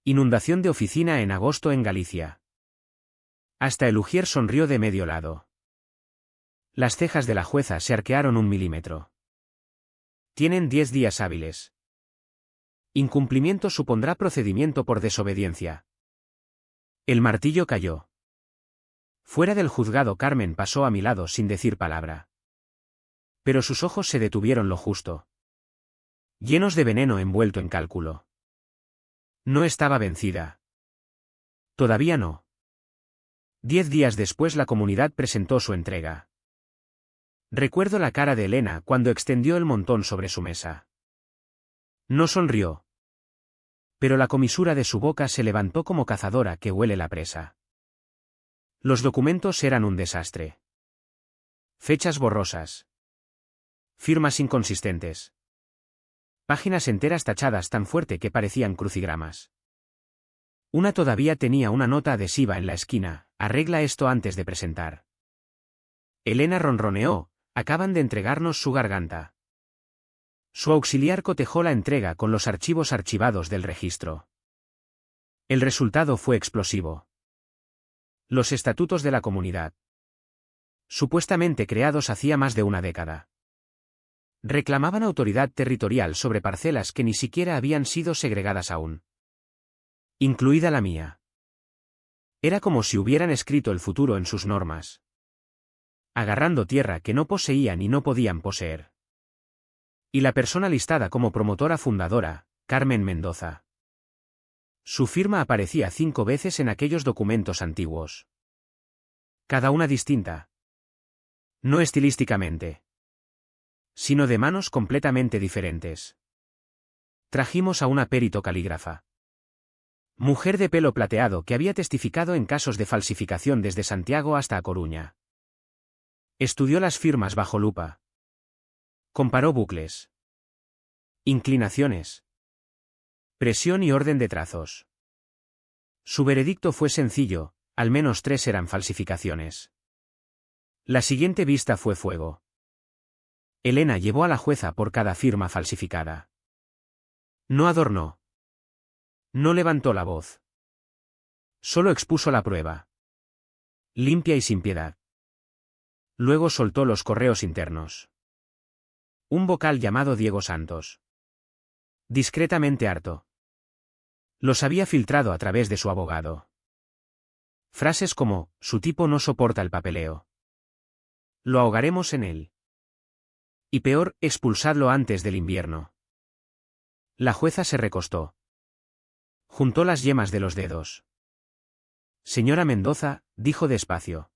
Inundación de oficina en agosto en Galicia. Hasta el ujier sonrió de medio lado. Las cejas de la jueza se arquearon 1 milímetro. Tienen 10 días hábiles. Incumplimiento supondrá procedimiento por desobediencia. El martillo cayó. Fuera del juzgado Carmen pasó a mi lado sin decir palabra. Pero sus ojos se detuvieron lo justo. Llenos de veneno envuelto en cálculo. No estaba vencida. Todavía no. 10 días después la comunidad presentó su entrega. Recuerdo la cara de Elena cuando extendió el montón sobre su mesa. No sonrió. Pero la comisura de su boca se levantó como cazadora que huele la presa. Los documentos eran un desastre. Fechas borrosas. Firmas inconsistentes. Páginas enteras tachadas tan fuerte que parecían crucigramas. Una todavía tenía una nota adhesiva en la esquina: arregla esto antes de presentar. Elena ronroneó: acaban de entregarnos su garganta. Su auxiliar cotejó la entrega con los archivos archivados del registro. El resultado fue explosivo. Los estatutos de la comunidad. Supuestamente creados hacía más de una década. Reclamaban autoridad territorial sobre parcelas que ni siquiera habían sido segregadas aún. Incluida la mía. Era como si hubieran escrito el futuro en sus normas. Agarrando tierra que no poseían y no podían poseer. Y la persona listada como promotora fundadora, Carmen Mendoza. Su firma aparecía 5 veces en aquellos documentos antiguos. Cada una distinta. No estilísticamente, sino de manos completamente diferentes. Trajimos a una perito calígrafa. Mujer de pelo plateado que había testificado en casos de falsificación desde Santiago hasta A Coruña. Estudió las firmas bajo lupa. Comparó bucles. Inclinaciones. Presión y orden de trazos. Su veredicto fue sencillo: al menos 3 eran falsificaciones. La siguiente vista fue fuego. Elena llevó a la jueza por cada firma falsificada. No adornó. No levantó la voz. Solo expuso la prueba. Limpia y sin piedad. Luego soltó los correos internos. Un vocal llamado Diego Santos. Discretamente harto. Los había filtrado a través de su abogado. Frases como: su tipo no soporta el papeleo. Lo ahogaremos en él. Y peor, expulsadlo antes del invierno. La jueza se recostó. Juntó las yemas de los dedos. Señora Mendoza, dijo despacio.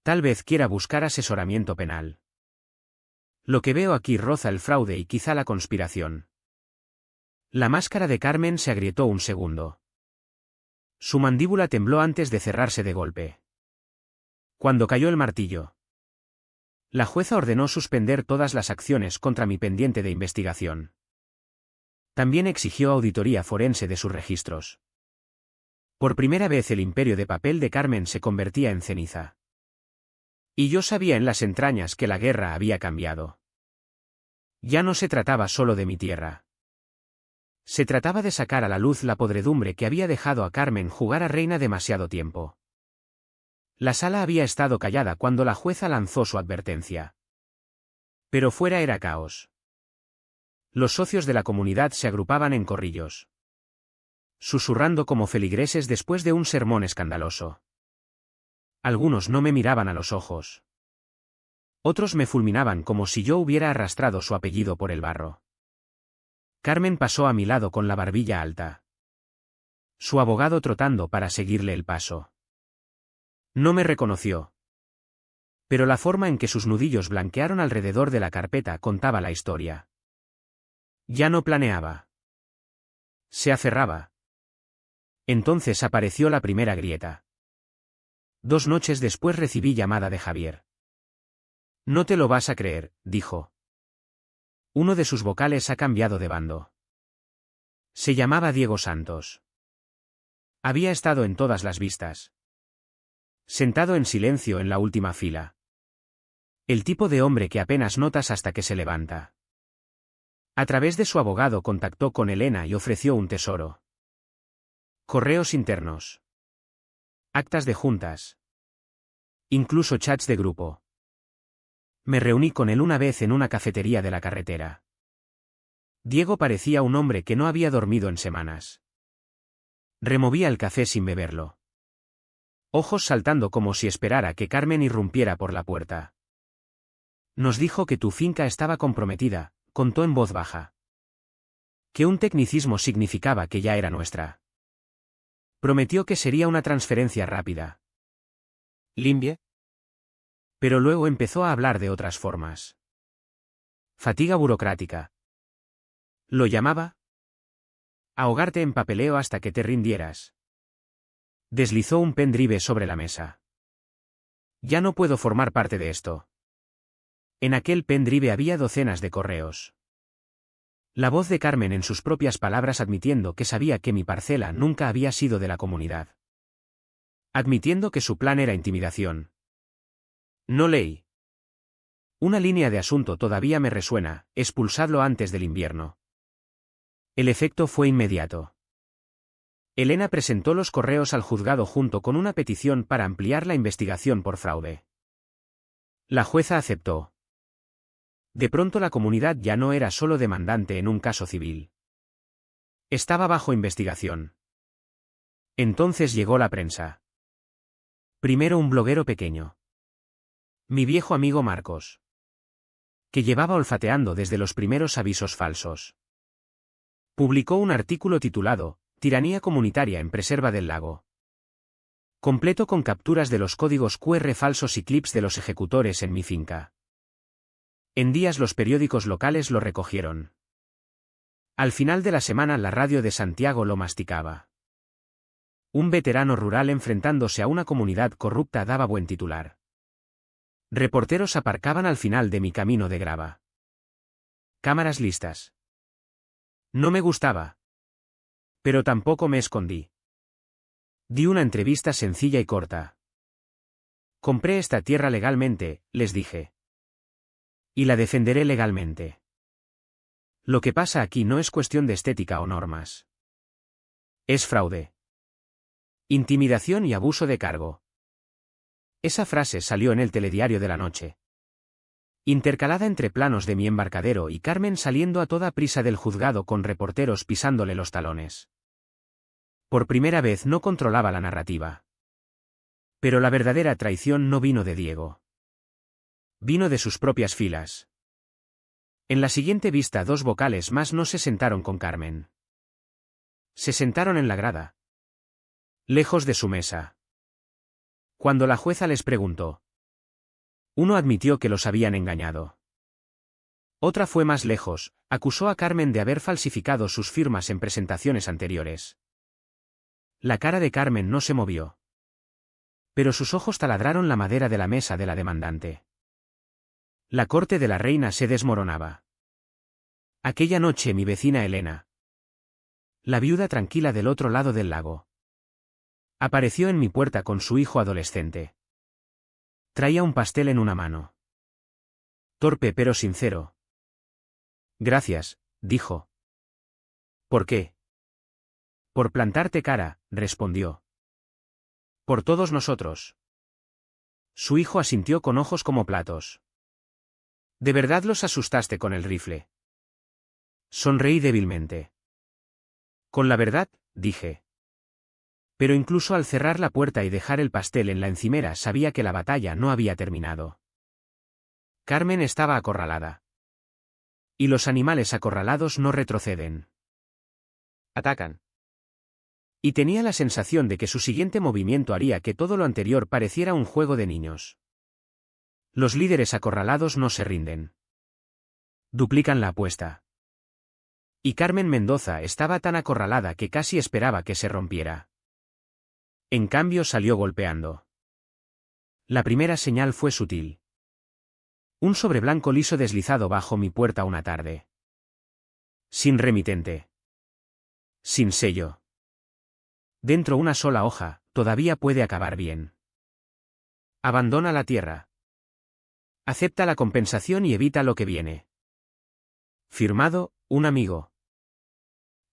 Tal vez quiera buscar asesoramiento penal. Lo que veo aquí roza el fraude y quizá la conspiración. La máscara de Carmen se agrietó un segundo. Su mandíbula tembló antes de cerrarse de golpe. Cuando cayó el martillo. La jueza ordenó suspender todas las acciones contra mi pendiente de investigación. También exigió auditoría forense de sus registros. Por primera vez el imperio de papel de Carmen se convertía en ceniza. Y yo sabía en las entrañas que la guerra había cambiado. Ya no se trataba solo de mi tierra. Se trataba de sacar a la luz la podredumbre que había dejado a Carmen jugar a reina demasiado tiempo. La sala había estado callada cuando la jueza lanzó su advertencia. Pero fuera era caos. Los socios de la comunidad se agrupaban en corrillos, susurrando como feligreses después de un sermón escandaloso. Algunos no me miraban a los ojos. Otros me fulminaban como si yo hubiera arrastrado su apellido por el barro. Carmen pasó a mi lado con la barbilla alta. Su abogado trotando para seguirle el paso. No me reconoció. Pero la forma en que sus nudillos blanquearon alrededor de la carpeta contaba la historia. Ya no planeaba. Se aferraba. Entonces apareció la primera grieta. 2 noches después recibí llamada de Javier. No te lo vas a creer, dijo. Uno de sus vocales ha cambiado de bando. Se llamaba Diego Santos. Había estado en todas las vistas. Sentado en silencio en la última fila. El tipo de hombre que apenas notas hasta que se levanta. A través de su abogado contactó con Elena y ofreció un tesoro. Correos internos. Actas de juntas. Incluso chats de grupo. Me reuní con él una vez en una cafetería de la carretera. Diego parecía un hombre que no había dormido en semanas. Removía el café sin beberlo. Ojos saltando como si esperara que Carmen irrumpiera por la puerta. Nos dijo que tu finca estaba comprometida, contó en voz baja. Que un tecnicismo significaba que ya era nuestra. Prometió que sería una transferencia rápida. ¿Limpie? Pero luego empezó a hablar de otras formas. Fatiga burocrática. ¿Lo llamaba? Ahogarte en papeleo hasta que te rindieras. Deslizó un pendrive sobre la mesa. Ya no puedo formar parte de esto. En aquel pendrive había docenas de correos. La voz de Carmen en sus propias palabras admitiendo que sabía que mi parcela nunca había sido de la comunidad. Admitiendo que su plan era intimidación. No leí. Una línea de asunto todavía me resuena, expulsadlo antes del invierno. El efecto fue inmediato. Elena presentó los correos al juzgado junto con una petición para ampliar la investigación por fraude. La jueza aceptó. De pronto la comunidad ya no era solo demandante en un caso civil. Estaba bajo investigación. Entonces llegó la prensa. Primero un bloguero pequeño. Mi viejo amigo Marcos. Que llevaba olfateando desde los primeros avisos falsos. Publicó un artículo titulado Tiranía comunitaria en Preserva del Lago. Completo con capturas de los códigos QR falsos y clips de los ejecutores en mi finca. En días los periódicos locales lo recogieron. Al final de la semana la radio de Santiago lo masticaba. Un veterano rural enfrentándose a una comunidad corrupta daba buen titular. Reporteros aparcaban al final de mi camino de grava. Cámaras listas. No me gustaba. Pero tampoco me escondí. Di una entrevista sencilla y corta. Compré esta tierra legalmente, les dije. Y la defenderé legalmente. Lo que pasa aquí no es cuestión de estética o normas. Es fraude. Intimidación y abuso de cargo. Esa frase salió en el telediario de la noche. Intercalada entre planos de mi embarcadero y Carmen saliendo a toda prisa del juzgado con reporteros pisándole los talones. Por primera vez no controlaba la narrativa. Pero la verdadera traición no vino de Diego. Vino de sus propias filas. En la siguiente vista dos vocales más no se sentaron con Carmen. Se sentaron en la grada. Lejos de su mesa. Cuando la jueza les preguntó. Uno admitió que los habían engañado. Otra fue más lejos, acusó a Carmen de haber falsificado sus firmas en presentaciones anteriores. La cara de Carmen no se movió. Pero sus ojos taladraron la madera de la mesa de la demandante. La corte de la reina se desmoronaba. Aquella noche mi vecina Elena. La viuda tranquila del otro lado del lago. Apareció en mi puerta con su hijo adolescente. Traía un pastel en una mano. Torpe pero sincero. Gracias, dijo. ¿Por qué? Por plantarte cara, respondió. Por todos nosotros. Su hijo asintió con ojos como platos. ¿De verdad los asustaste con el rifle? Sonreí débilmente. Con la verdad, dije. Pero incluso al cerrar la puerta y dejar el pastel en la encimera sabía que la batalla no había terminado. Carmen estaba acorralada. Y los animales acorralados no retroceden. Atacan. Y tenía la sensación de que su siguiente movimiento haría que todo lo anterior pareciera un juego de niños. Los líderes acorralados no se rinden. Duplican la apuesta. Y Carmen Mendoza estaba tan acorralada que casi esperaba que se rompiera. En cambio salió golpeando. La primera señal fue sutil. Un sobre blanco liso deslizado bajo mi puerta una tarde. Sin remitente. Sin sello. Dentro una sola hoja, todavía puede acabar bien. Abandona la tierra. Acepta la compensación y evita lo que viene. Firmado, un amigo.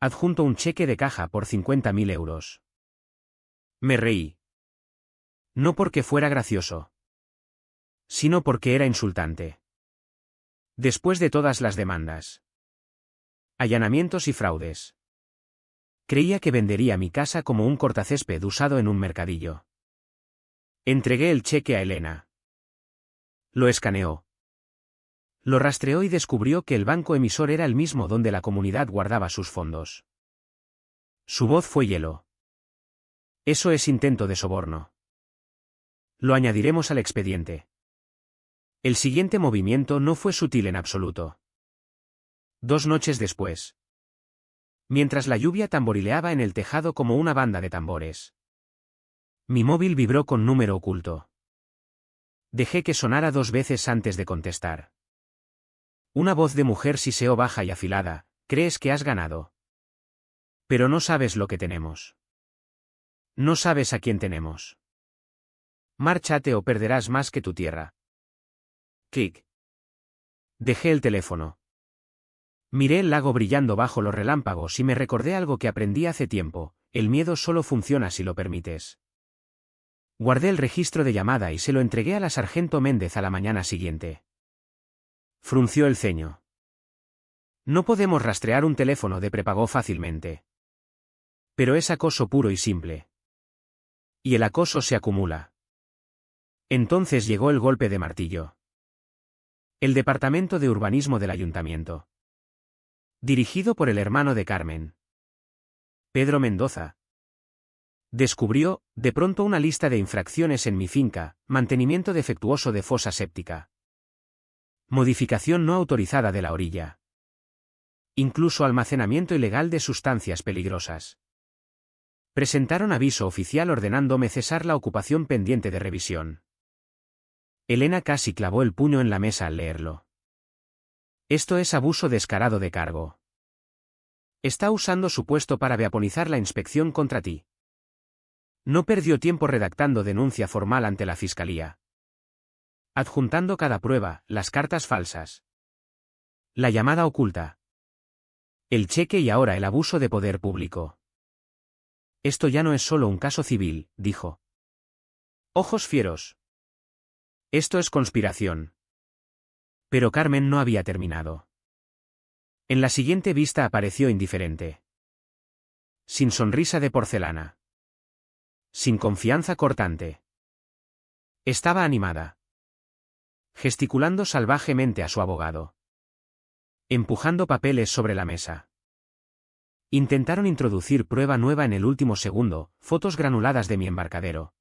Adjunto un cheque de caja por 50.000 euros. Me reí. No porque fuera gracioso, sino porque era insultante. Después de todas las demandas, allanamientos y fraudes, creía que vendería mi casa como un cortacésped usado en un mercadillo. Entregué el cheque a Elena. Lo escaneó. Lo rastreó y descubrió que el banco emisor era el mismo donde la comunidad guardaba sus fondos. Su voz fue hielo. Eso es intento de soborno. Lo añadiremos al expediente. El siguiente movimiento no fue sutil en absoluto. 2 noches después, mientras la lluvia tamborileaba en el tejado como una banda de tambores, mi móvil vibró con número oculto. Dejé que sonara 2 veces antes de contestar. Una voz de mujer siseó baja y afilada: «¿Crees que has ganado? Pero no sabes lo que tenemos. No sabes a quién tenemos. Márchate o perderás más que tu tierra». Clic. Dejé el teléfono. Miré el lago brillando bajo los relámpagos y me recordé algo que aprendí hace tiempo: el miedo solo funciona si lo permites. Guardé el registro de llamada y se lo entregué a la sargento Méndez a la mañana siguiente. Frunció el ceño. No podemos rastrear un teléfono de prepago fácilmente. Pero es acoso puro y simple. Y el acoso se acumula. Entonces llegó el golpe de martillo. El departamento de urbanismo del ayuntamiento, dirigido por el hermano de Carmen, Pedro Mendoza, descubrió, de pronto, una lista de infracciones en mi finca: mantenimiento defectuoso de fosa séptica, modificación no autorizada de la orilla, incluso almacenamiento ilegal de sustancias peligrosas. Presentaron aviso oficial ordenándome cesar la ocupación pendiente de revisión. Elena casi clavó el puño en la mesa al leerlo. Esto es abuso descarado de cargo. Está usando su puesto para veaponizar la inspección contra ti. No perdió tiempo redactando denuncia formal ante la fiscalía, adjuntando cada prueba: las cartas falsas, la llamada oculta, el cheque y ahora el abuso de poder público. Esto ya no es solo un caso civil, dijo. Ojos fieros. Esto es conspiración. Pero Carmen no había terminado. En la siguiente vista apareció indiferente, sin sonrisa de porcelana, sin confianza cortante. Estaba animada, gesticulando salvajemente a su abogado, empujando papeles sobre la mesa. Intentaron introducir prueba nueva en el último segundo: fotos granuladas de mi embarcadero,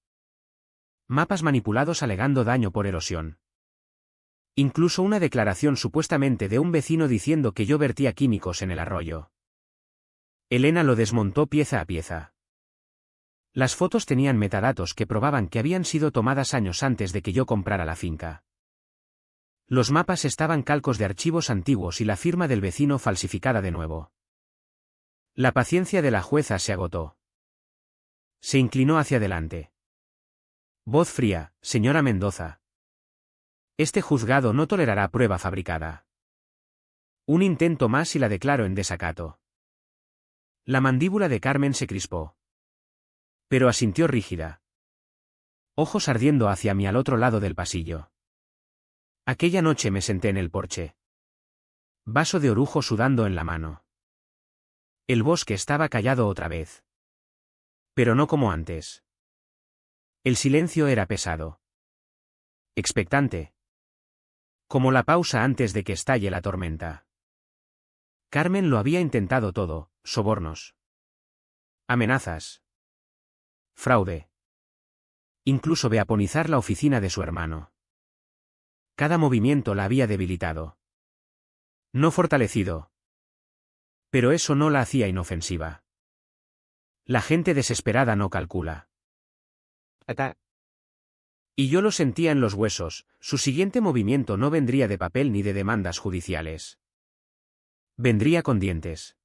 mapas manipulados alegando daño por erosión. Incluso una declaración supuestamente de un vecino diciendo que yo vertía químicos en el arroyo. Elena lo desmontó pieza a pieza. Las fotos tenían metadatos que probaban que habían sido tomadas años antes de que yo comprara la finca. Los mapas estaban calcos de archivos antiguos y la firma del vecino falsificada de nuevo. La paciencia de la jueza se agotó. Se inclinó hacia adelante. Voz fría: señora Mendoza, este juzgado no tolerará prueba fabricada. Un intento más y la declaro en desacato. La mandíbula de Carmen se crispó, pero asintió rígida, ojos ardiendo hacia mí al otro lado del pasillo. Aquella noche me senté en el porche, vaso de orujo sudando en la mano. El bosque estaba callado otra vez, pero no como antes. El silencio era pesado, expectante, como la pausa antes de que estalle la tormenta. Carmen lo había intentado todo: sobornos, amenazas, fraude, incluso veaponizar la oficina de su hermano. Cada movimiento la había debilitado, no fortalecido. Pero eso no la hacía inofensiva. La gente desesperada no calcula. Y yo lo sentía en los huesos: su siguiente movimiento no vendría de papel ni de demandas judiciales. Vendría con dientes.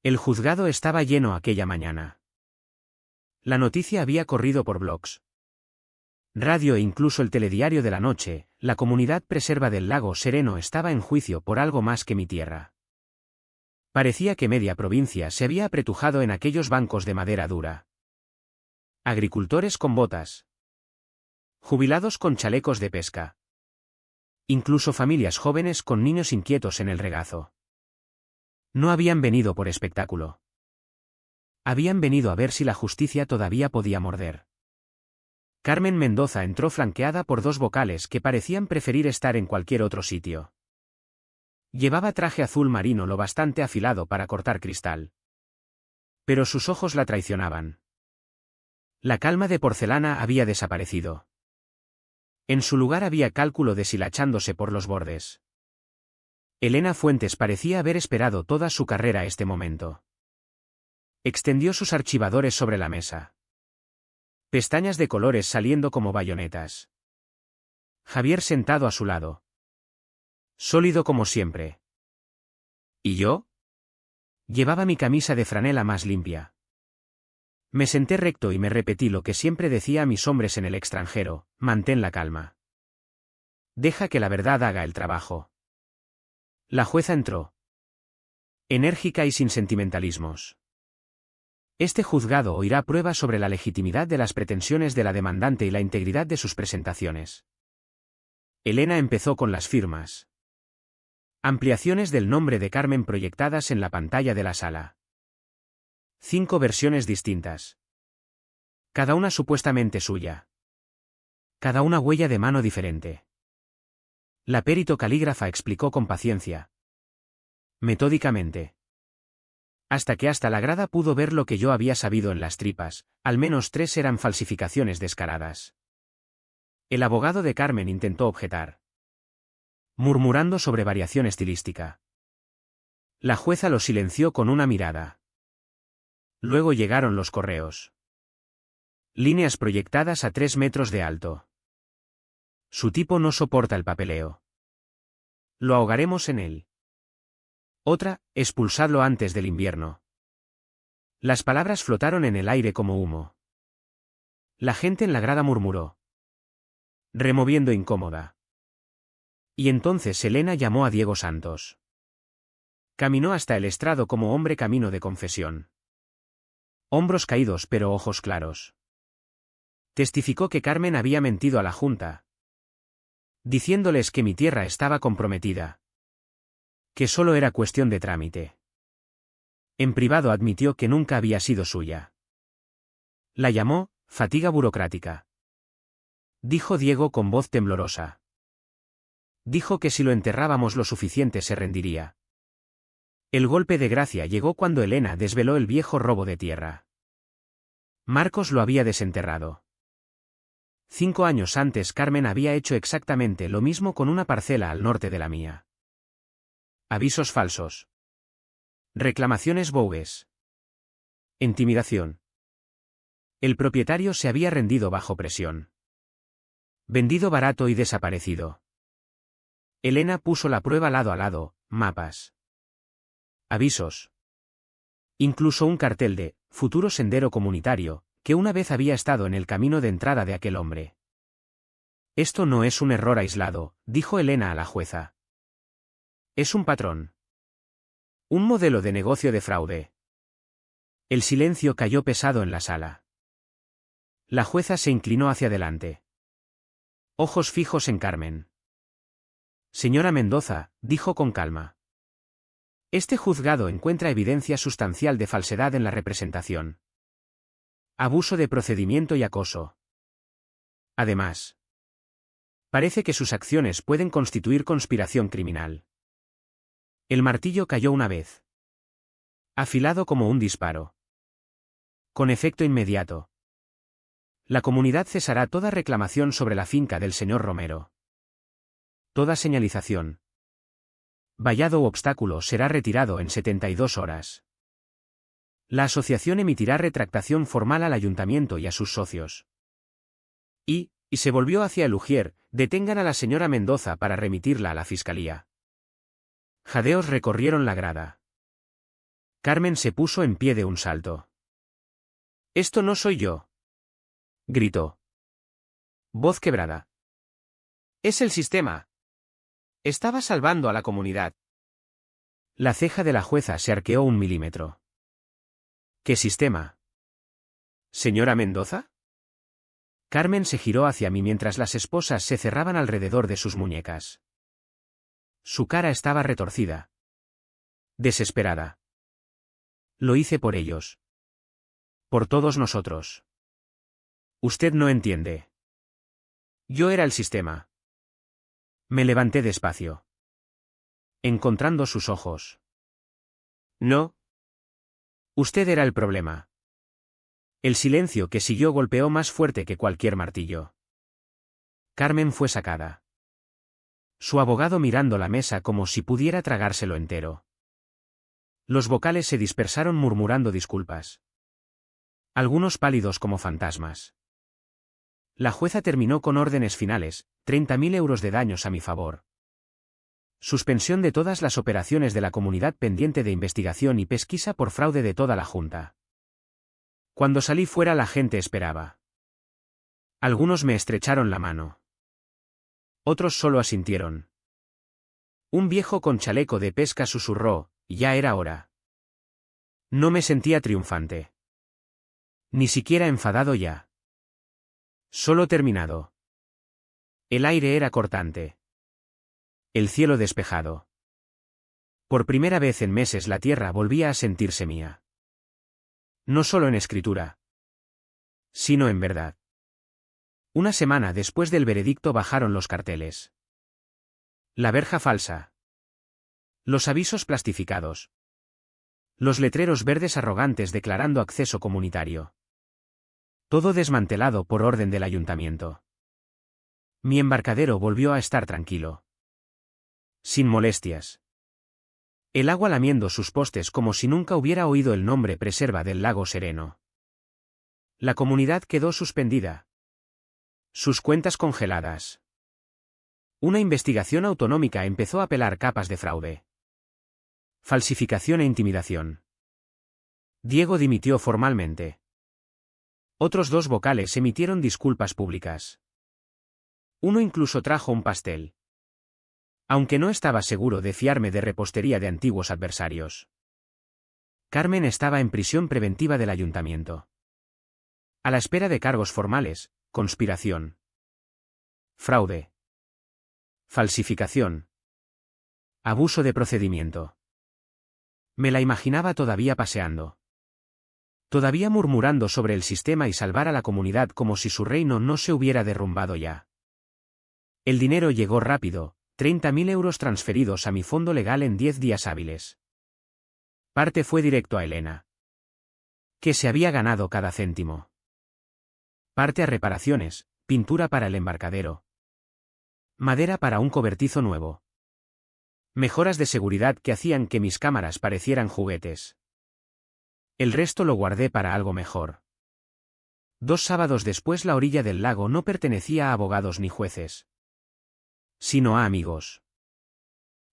El juzgado estaba lleno aquella mañana. La noticia había corrido por blogs, radio e incluso el telediario de la noche: La comunidad preserva del lago Sereno estaba en juicio por algo más que mi tierra. Parecía que media provincia se había apretujado en aquellos bancos de madera dura. Agricultores con botas. Jubilados con chalecos de pesca. Incluso familias jóvenes con niños inquietos en el regazo. No habían venido por espectáculo. Habían venido a ver si la justicia todavía podía morder. Carmen Mendoza entró flanqueada por dos vocales que parecían preferir estar en cualquier otro sitio. Llevaba traje azul marino lo bastante afilado para cortar cristal. Pero sus ojos la traicionaban. La calma de porcelana había desaparecido. En su lugar había cálculo deshilachándose por los bordes. Elena Fuentes parecía haber esperado toda su carrera a este momento. Extendió sus archivadores sobre la mesa. Pestañas de colores saliendo como bayonetas. Javier sentado a su lado. Sólido como siempre. ¿Y yo? Llevaba mi camisa de franela más limpia. Me senté recto y me repetí lo que siempre decía a mis hombres en el extranjero: mantén la calma. Deja que la verdad haga el trabajo. La jueza entró. Enérgica y sin sentimentalismos. Este juzgado oirá pruebas sobre la legitimidad de las pretensiones de la demandante y la integridad de sus presentaciones. Elena empezó con las firmas. Ampliaciones del nombre de Carmen proyectadas en la pantalla de la sala. 5 versiones distintas. Cada una supuestamente suya. Cada una huella de mano diferente. La perito calígrafa explicó con paciencia. Metódicamente. Hasta que hasta la grada pudo ver lo que yo había sabido en las tripas: al menos 3 eran falsificaciones descaradas. El abogado de Carmen intentó objetar, murmurando sobre variación estilística. La jueza lo silenció con una mirada. Luego llegaron los correos. Líneas proyectadas a 3 metros de alto. Su tipo no soporta el papeleo. Lo ahogaremos en él. Otra: expulsadlo antes del invierno. Las palabras flotaron en el aire como humo. La gente en la grada murmuró, removiendo incómoda. Y entonces Elena llamó a Diego Santos. Caminó hasta el estrado como hombre camino de confesión. Hombros caídos pero ojos claros. Testificó que Carmen había mentido a la Junta, diciéndoles que mi tierra estaba comprometida. Que solo era cuestión de trámite. En privado admitió que nunca había sido suya. La llamó fatiga burocrática. Dijo Diego con voz temblorosa. Dijo que si lo enterrábamos lo suficiente se rendiría. El golpe de gracia llegó cuando Elena desveló el viejo robo de tierra. Marcos lo había desenterrado. 5 años antes Carmen había hecho exactamente lo mismo con una parcela al norte de la mía. Avisos falsos. Reclamaciones vogues. Intimidación. El propietario se había rendido bajo presión. Vendido barato y desaparecido. Elena puso la prueba lado a lado: mapas. Avisos. Incluso un cartel de futuro sendero comunitario, que una vez había estado en el camino de entrada de aquel hombre. Esto no es un error aislado, dijo Elena a la jueza. Es un patrón. Un modelo de negocio de fraude. El silencio cayó pesado en la sala. La jueza se inclinó hacia adelante. Ojos fijos en Carmen. Señora Mendoza, dijo con calma. Este juzgado encuentra evidencia sustancial de falsedad en la representación. Abuso de procedimiento y acoso. Además, parece que sus acciones pueden constituir conspiración criminal. El martillo cayó una vez. Afilado como un disparo. Con efecto inmediato. La comunidad cesará toda reclamación sobre la finca del señor Romero. Toda señalización, vallado u obstáculo será retirado en 72 horas. La asociación emitirá retractación formal al ayuntamiento y a sus socios. Y se volvió hacia el ujier: detengan a la señora Mendoza para remitirla a la fiscalía. Jadeos recorrieron la grada. Carmen se puso en pie de un salto. «Esto no soy yo», gritó. Voz quebrada. Es el sistema. Estaba salvando a la comunidad. La ceja de la jueza se arqueó 1 milímetro. ¿Qué sistema? ¿Señora Mendoza? Carmen se giró hacia mí mientras las esposas se cerraban alrededor de sus muñecas. Su cara estaba retorcida. Desesperada. Lo hice por ellos. Por todos nosotros. Usted no entiende. Yo era el sistema. Me levanté despacio. Encontrando sus ojos. No. Usted era el problema. El silencio que siguió golpeó más fuerte que cualquier martillo. Carmen fue sacada. Su abogado mirando la mesa como si pudiera tragárselo entero. Los vocales se dispersaron murmurando disculpas. Algunos pálidos como fantasmas. La jueza terminó con órdenes finales, 30.000 euros de daños a mi favor. Suspensión de todas las operaciones de la comunidad pendiente de investigación y pesquisa por fraude de toda la Junta. Cuando salí fuera la gente esperaba. Algunos me estrecharon la mano. Otros solo asintieron. Un viejo con chaleco de pesca susurró, ya era hora. No me sentía triunfante. Ni siquiera enfadado ya. Solo terminado. El aire era cortante. El cielo despejado. Por primera vez en meses la tierra volvía a sentirse mía. No solo en escritura, sino en verdad. Una semana después del veredicto bajaron los carteles. La verja falsa. Los avisos plastificados. Los letreros verdes arrogantes declarando acceso comunitario. Todo desmantelado por orden del ayuntamiento. Mi embarcadero volvió a estar tranquilo. Sin molestias. El agua lamiendo sus postes como si nunca hubiera oído el nombre Preserva del lago sereno. La comunidad quedó suspendida. Sus cuentas congeladas. Una investigación autonómica empezó a pelar capas de fraude. Falsificación e intimidación. Diego dimitió formalmente. Otros 2 vocales emitieron disculpas públicas. Uno incluso trajo un pastel. Aunque no estaba seguro de fiarme de repostería de antiguos adversarios. Carmen estaba en prisión preventiva del ayuntamiento. A la espera de cargos formales, conspiración. Fraude. Falsificación. Abuso de procedimiento. Me la imaginaba todavía paseando. Todavía murmurando sobre el sistema y salvar a la comunidad como si su reino no se hubiera derrumbado ya. El dinero llegó rápido, 30.000 euros transferidos a mi fondo legal en 10 días hábiles. Parte fue directo a Elena, que se había ganado cada céntimo. Parte a reparaciones, pintura para el embarcadero. Madera para un cobertizo nuevo. Mejoras de seguridad que hacían que mis cámaras parecieran juguetes. El resto lo guardé para algo mejor. 2 sábados después la orilla del lago no pertenecía a abogados ni jueces, sino a amigos.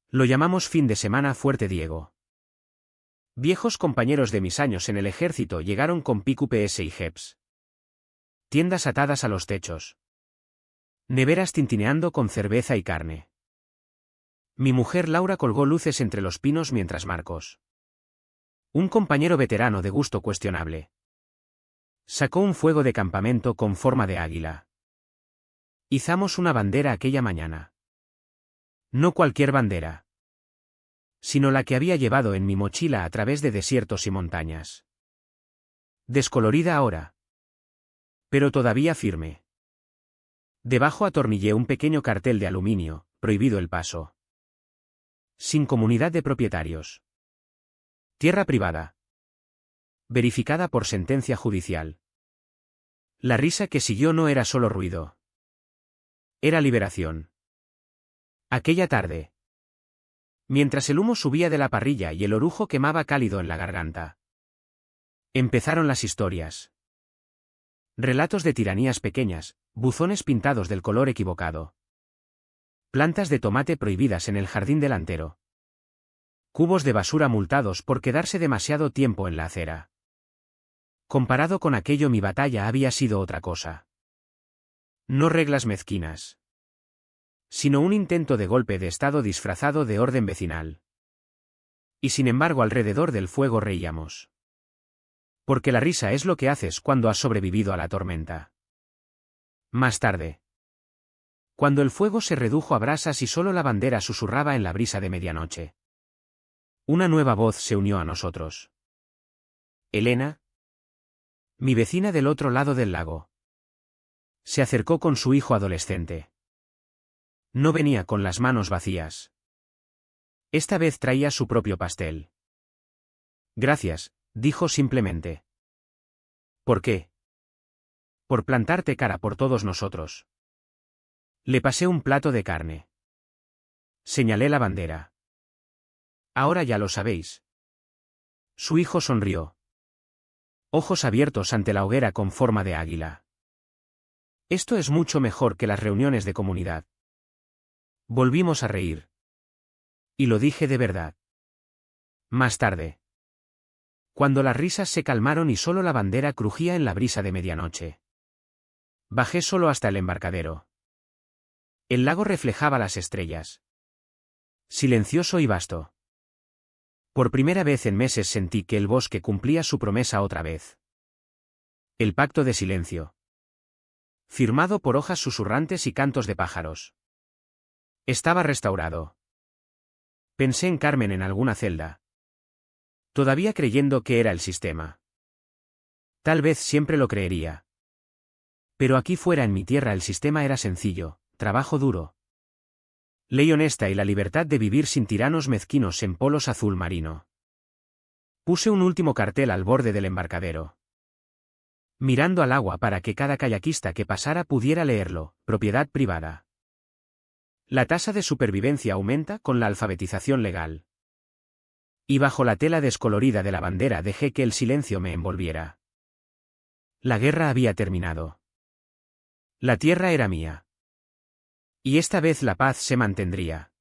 Lo llamamos fin de semana fuerte Diego. Viejos compañeros de mis años en el ejército llegaron con pick UPS y jeeps. Tiendas atadas a los techos. Neveras tintineando con cerveza y carne. Mi mujer Laura colgó luces entre los pinos mientras Marcos, un compañero veterano de gusto cuestionable, sacó un fuego de campamento con forma de águila. Izamos una bandera aquella mañana. No cualquier bandera, sino la que había llevado en mi mochila a través de desiertos y montañas. Descolorida ahora, pero todavía firme. Debajo atornillé un pequeño cartel de aluminio, prohibido el paso. Sin comunidad de propietarios. Tierra privada. Verificada por sentencia judicial. La risa que siguió no era solo ruido. Era liberación. Aquella tarde, mientras el humo subía de la parrilla y el orujo quemaba cálido en la garganta, empezaron las historias. Relatos de tiranías pequeñas, buzones pintados del color equivocado. Plantas de tomate prohibidas en el jardín delantero. Cubos de basura multados por quedarse demasiado tiempo en la acera. Comparado con aquello mi batalla había sido otra cosa. No reglas mezquinas, sino un intento de golpe de Estado disfrazado de orden vecinal. Y sin embargo alrededor del fuego reíamos. Porque la risa es lo que haces cuando has sobrevivido a la tormenta. Más tarde, cuando el fuego se redujo a brasas y solo la bandera susurraba en la brisa de medianoche, una nueva voz se unió a nosotros. Elena, mi vecina del otro lado del lago, se acercó con su hijo adolescente. No venía con las manos vacías. Esta vez traía su propio pastel. Gracias, dijo simplemente. ¿Por qué? Por plantarte cara por todos nosotros. Le pasé un plato de carne. Señalé la bandera. Ahora ya lo sabéis. Su hijo sonrió. Ojos abiertos ante la hoguera con forma de águila. Esto es mucho mejor que las reuniones de comunidad. Volvimos a reír. Y lo dije de verdad. Más tarde, cuando las risas se calmaron y solo la bandera crujía en la brisa de medianoche, bajé solo hasta el embarcadero. El lago reflejaba las estrellas. Silencioso y vasto. Por primera vez en meses sentí que el bosque cumplía su promesa otra vez. El pacto de silencio. Firmado por hojas susurrantes y cantos de pájaros. Estaba restaurado. Pensé en Carmen en alguna celda. Todavía creyendo que era el sistema. Tal vez siempre lo creería. Pero aquí fuera en mi tierra el sistema era sencillo, trabajo duro. Ley honesta y la libertad de vivir sin tiranos mezquinos en polos azul marino. Puse un último cartel al borde del embarcadero, mirando al agua para que cada kayakista que pasara pudiera leerlo, propiedad privada. La tasa de supervivencia aumenta con la alfabetización legal. Y bajo la tela descolorida de la bandera dejé que el silencio me envolviera. La guerra había terminado. La tierra era mía. Y esta vez la paz se mantendría.